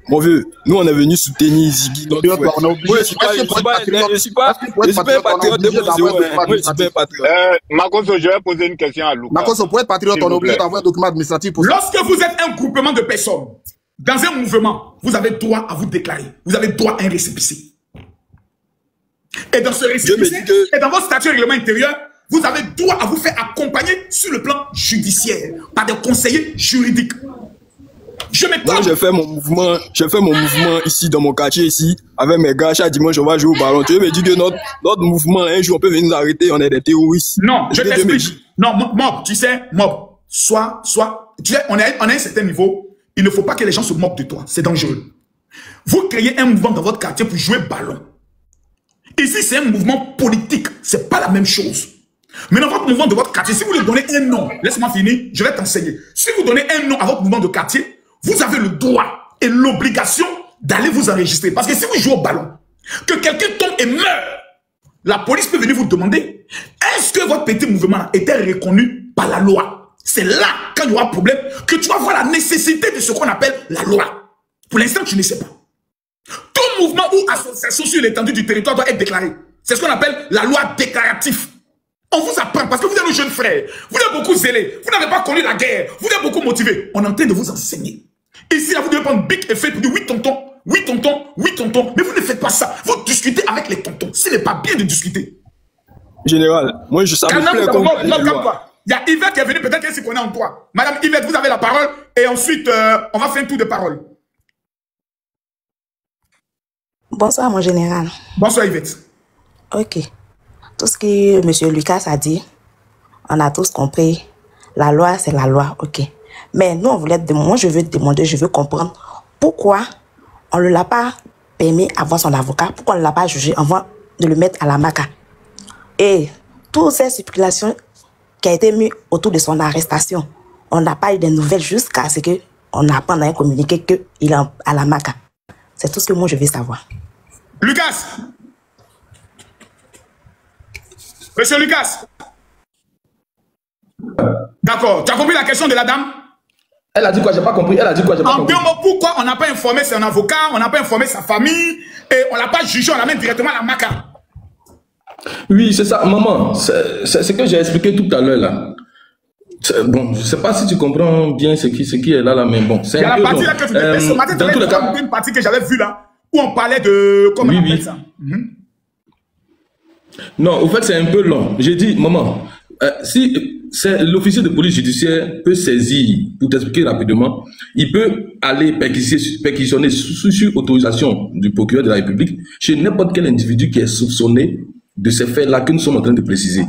Mon vieux, nous on est venu soutenir Ziggy. Je suis pas un patriote de Makoso, je vais poser une question à Lucas. Makoso, pour être patriote, on est obligé d'avoir un document administratif pour ça. Lorsque vous êtes un groupement de personnes, dans un mouvement, vous avez droit à vous déclarer. Vous avez droit à un récépissé. Et dans ce récépissé, et dans votre statut règlement intérieur, vous avez droit à vous faire accompagner sur le plan judiciaire par des conseillers juridiques. Je m'étonne. Moi, j'ai fait mon mouvement ici, dans mon quartier, ici, avec mes gars. Chaque dimanche, on va jouer au ballon. Tu veux me dire que notre mouvement, un jour, on peut venir nous arrêter, on est des terroristes. Non, je t'explique. Non, Mob, tu sais, Mob, tu sais, on est à un certain niveau. Il ne faut pas que les gens se moquent de toi. C'est dangereux. Vous créez un mouvement dans votre quartier pour jouer ballon. Ici, c'est un mouvement politique. C'est pas la même chose. Mais dans votre mouvement de votre quartier, si vous lui donnez un nom, laisse-moi finir, je vais t'enseigner. Si vous donnez un nom à votre mouvement de quartier, vous avez le droit et l'obligation d'aller vous enregistrer. Parce que si vous jouez au ballon, que quelqu'un tombe et meurt, la police peut venir vous demander, est-ce que votre petit mouvement était reconnu par la loi? C'est là, quand il y aura problème, que tu vas voir la nécessité de ce qu'on appelle la loi. Pour l'instant, tu ne sais pas. Tout mouvement ou association sur l'étendue du territoire doit être déclaré. C'est ce qu'on appelle la loi déclarative. On vous apprend parce que vous êtes nos jeunes frères. Vous êtes beaucoup zélés. Vous n'avez pas connu la guerre. Vous êtes beaucoup motivés. On est en train de vous enseigner. Ici, là, vous devez prendre Bic et Feuille pour dire oui, tonton, oui, tonton, oui, tonton. Mais vous ne faites pas ça. Vous discutez avec les tontons. Ce n'est pas bien de discuter. Général, moi, je savais plus comme... Il y a Yvette qui est venue, peut-être qu'elle s'y connaît en toi. Madame Yvette, vous avez la parole. Et ensuite, on va faire un tour de parole. Bonsoir, mon général. Bonsoir, Yvette. Ok. Tout ce que M. Lucas a dit, on a tous compris. La loi, c'est la loi, ok. Mais nous, on voulait demander, moi, je veux demander, je veux comprendre pourquoi on ne l'a pas permis avant son avocat, pourquoi on ne l'a pas jugé avant de le mettre à la maca. Et toutes ces spéculations qui ont été mises autour de son arrestation, on n'a pas eu de nouvelles jusqu'à ce qu'on apprenne dans un communiqué qu'il est à la maca. C'est tout ce que moi, je veux savoir. Lucas! Monsieur Lucas! D'accord. Tu as compris la question de la dame? Elle a dit quoi? J'ai pas compris. Elle a dit quoi? J'ai pas compris. En deux mots, pourquoi on n'a pas informé son avocat, on n'a pas informé sa famille, et on l'a pas jugé, on l'amène directement à la maca? Oui, c'est ça, maman. C'est ce que j'ai expliqué tout à l'heure là. Bon, je sais pas si tu comprends bien ce qui est là, mais bon. Il y a la partie là que tu me ce matin, tu avais une partie que j'avais vue là, où on parlait de... Comment on appelle ça? Non, au fait, c'est un peu long. J'ai dit, maman, si l'officier de police judiciaire peut saisir, pour t'expliquer rapidement, il peut aller perquisitionner sur autorisation du procureur de la République chez n'importe quel individu qui est soupçonné de ces faits-là que nous sommes en train de préciser.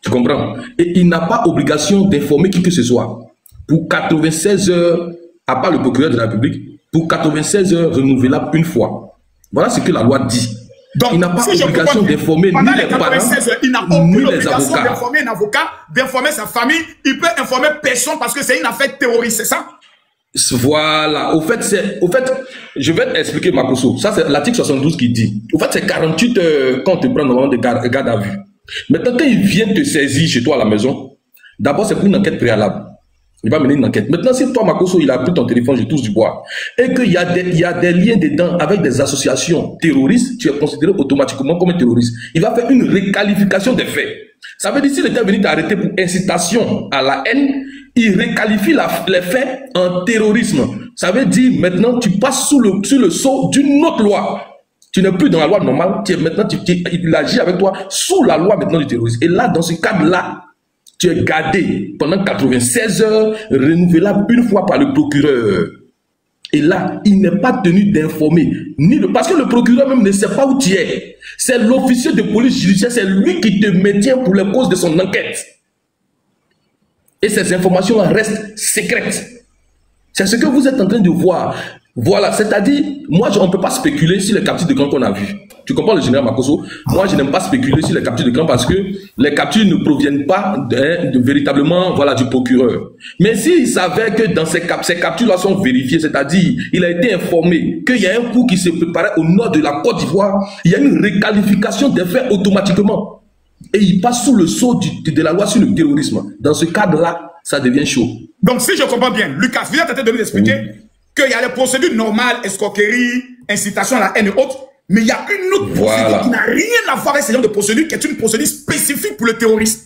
Tu comprends? Et il n'a pas obligation d'informer qui que ce soit. Pour 96 heures, à part le procureur de la République, pour 96 heures renouvelables une fois. Voilà ce que la loi dit. Donc, il n'a pas obligation d'informer ni les parents, il n'a aucune obligation d'informer un avocat, d'informer sa famille. Il peut informer personne parce que c'est une affaire terroriste, c'est ça? Voilà. Au fait, je vais t'expliquer, Makoso. Ça, c'est l'article 72 qui dit. Au fait, c'est 48 heures quand on te prend normalement de garde à vue. Maintenant, quand il vient te saisir chez toi à la maison, d'abord, c'est pour une enquête préalable. Il va mener une enquête. Maintenant, si toi, Makoso, il a pris ton téléphone, je touche du bois, et qu'il y a des liens dedans avec des associations terroristes, tu es considéré automatiquement comme un terroriste. Il va faire une réqualification des faits. Ça veut dire s'il était venu t'arrêter pour incitation à la haine, il réqualifie les faits en terrorisme. Ça veut dire maintenant, tu passes sous le sceau d'une autre loi. Tu n'es plus dans la loi normale, il agit avec toi sous la loi maintenant du terrorisme. Et là, dans ce cadre-là, tu es gardé pendant 96 heures, renouvelable une fois par le procureur. Et là, il n'est pas tenu d'informer, parce que le procureur même ne sait pas où tu es. C'est l'officier de police judiciaire, c'est lui qui te maintient pour les causes de son enquête. Et ces informations restent secrètes. C'est ce que vous êtes en train de voir. Voilà, c'est-à-dire, moi, on ne peut pas spéculer sur les captures de camp qu'on a vues. Tu comprends le général Makoso? Moi, je n'aime pas spéculer sur les captures de camp parce que les captures ne proviennent pas véritablement du procureur. Mais s'il savait que dans ces captures-là sont vérifiées, c'est-à-dire, il a été informé qu'il y a un coup qui se préparait au nord de la Côte d'Ivoire, il y a une réqualification des faits automatiquement. Et il passe sous le sceau de la loi sur le terrorisme. Dans ce cadre-là, ça devient chaud. Donc, si je comprends bien, Lucas, vous êtes en train de nous expliquer qu'il y a les procédures normales, escroquerie, incitation à la haine et autres, mais il y a une autre procédure qui n'a rien à voir avec ce genre de procédure, qui est une procédure spécifique pour le terroriste.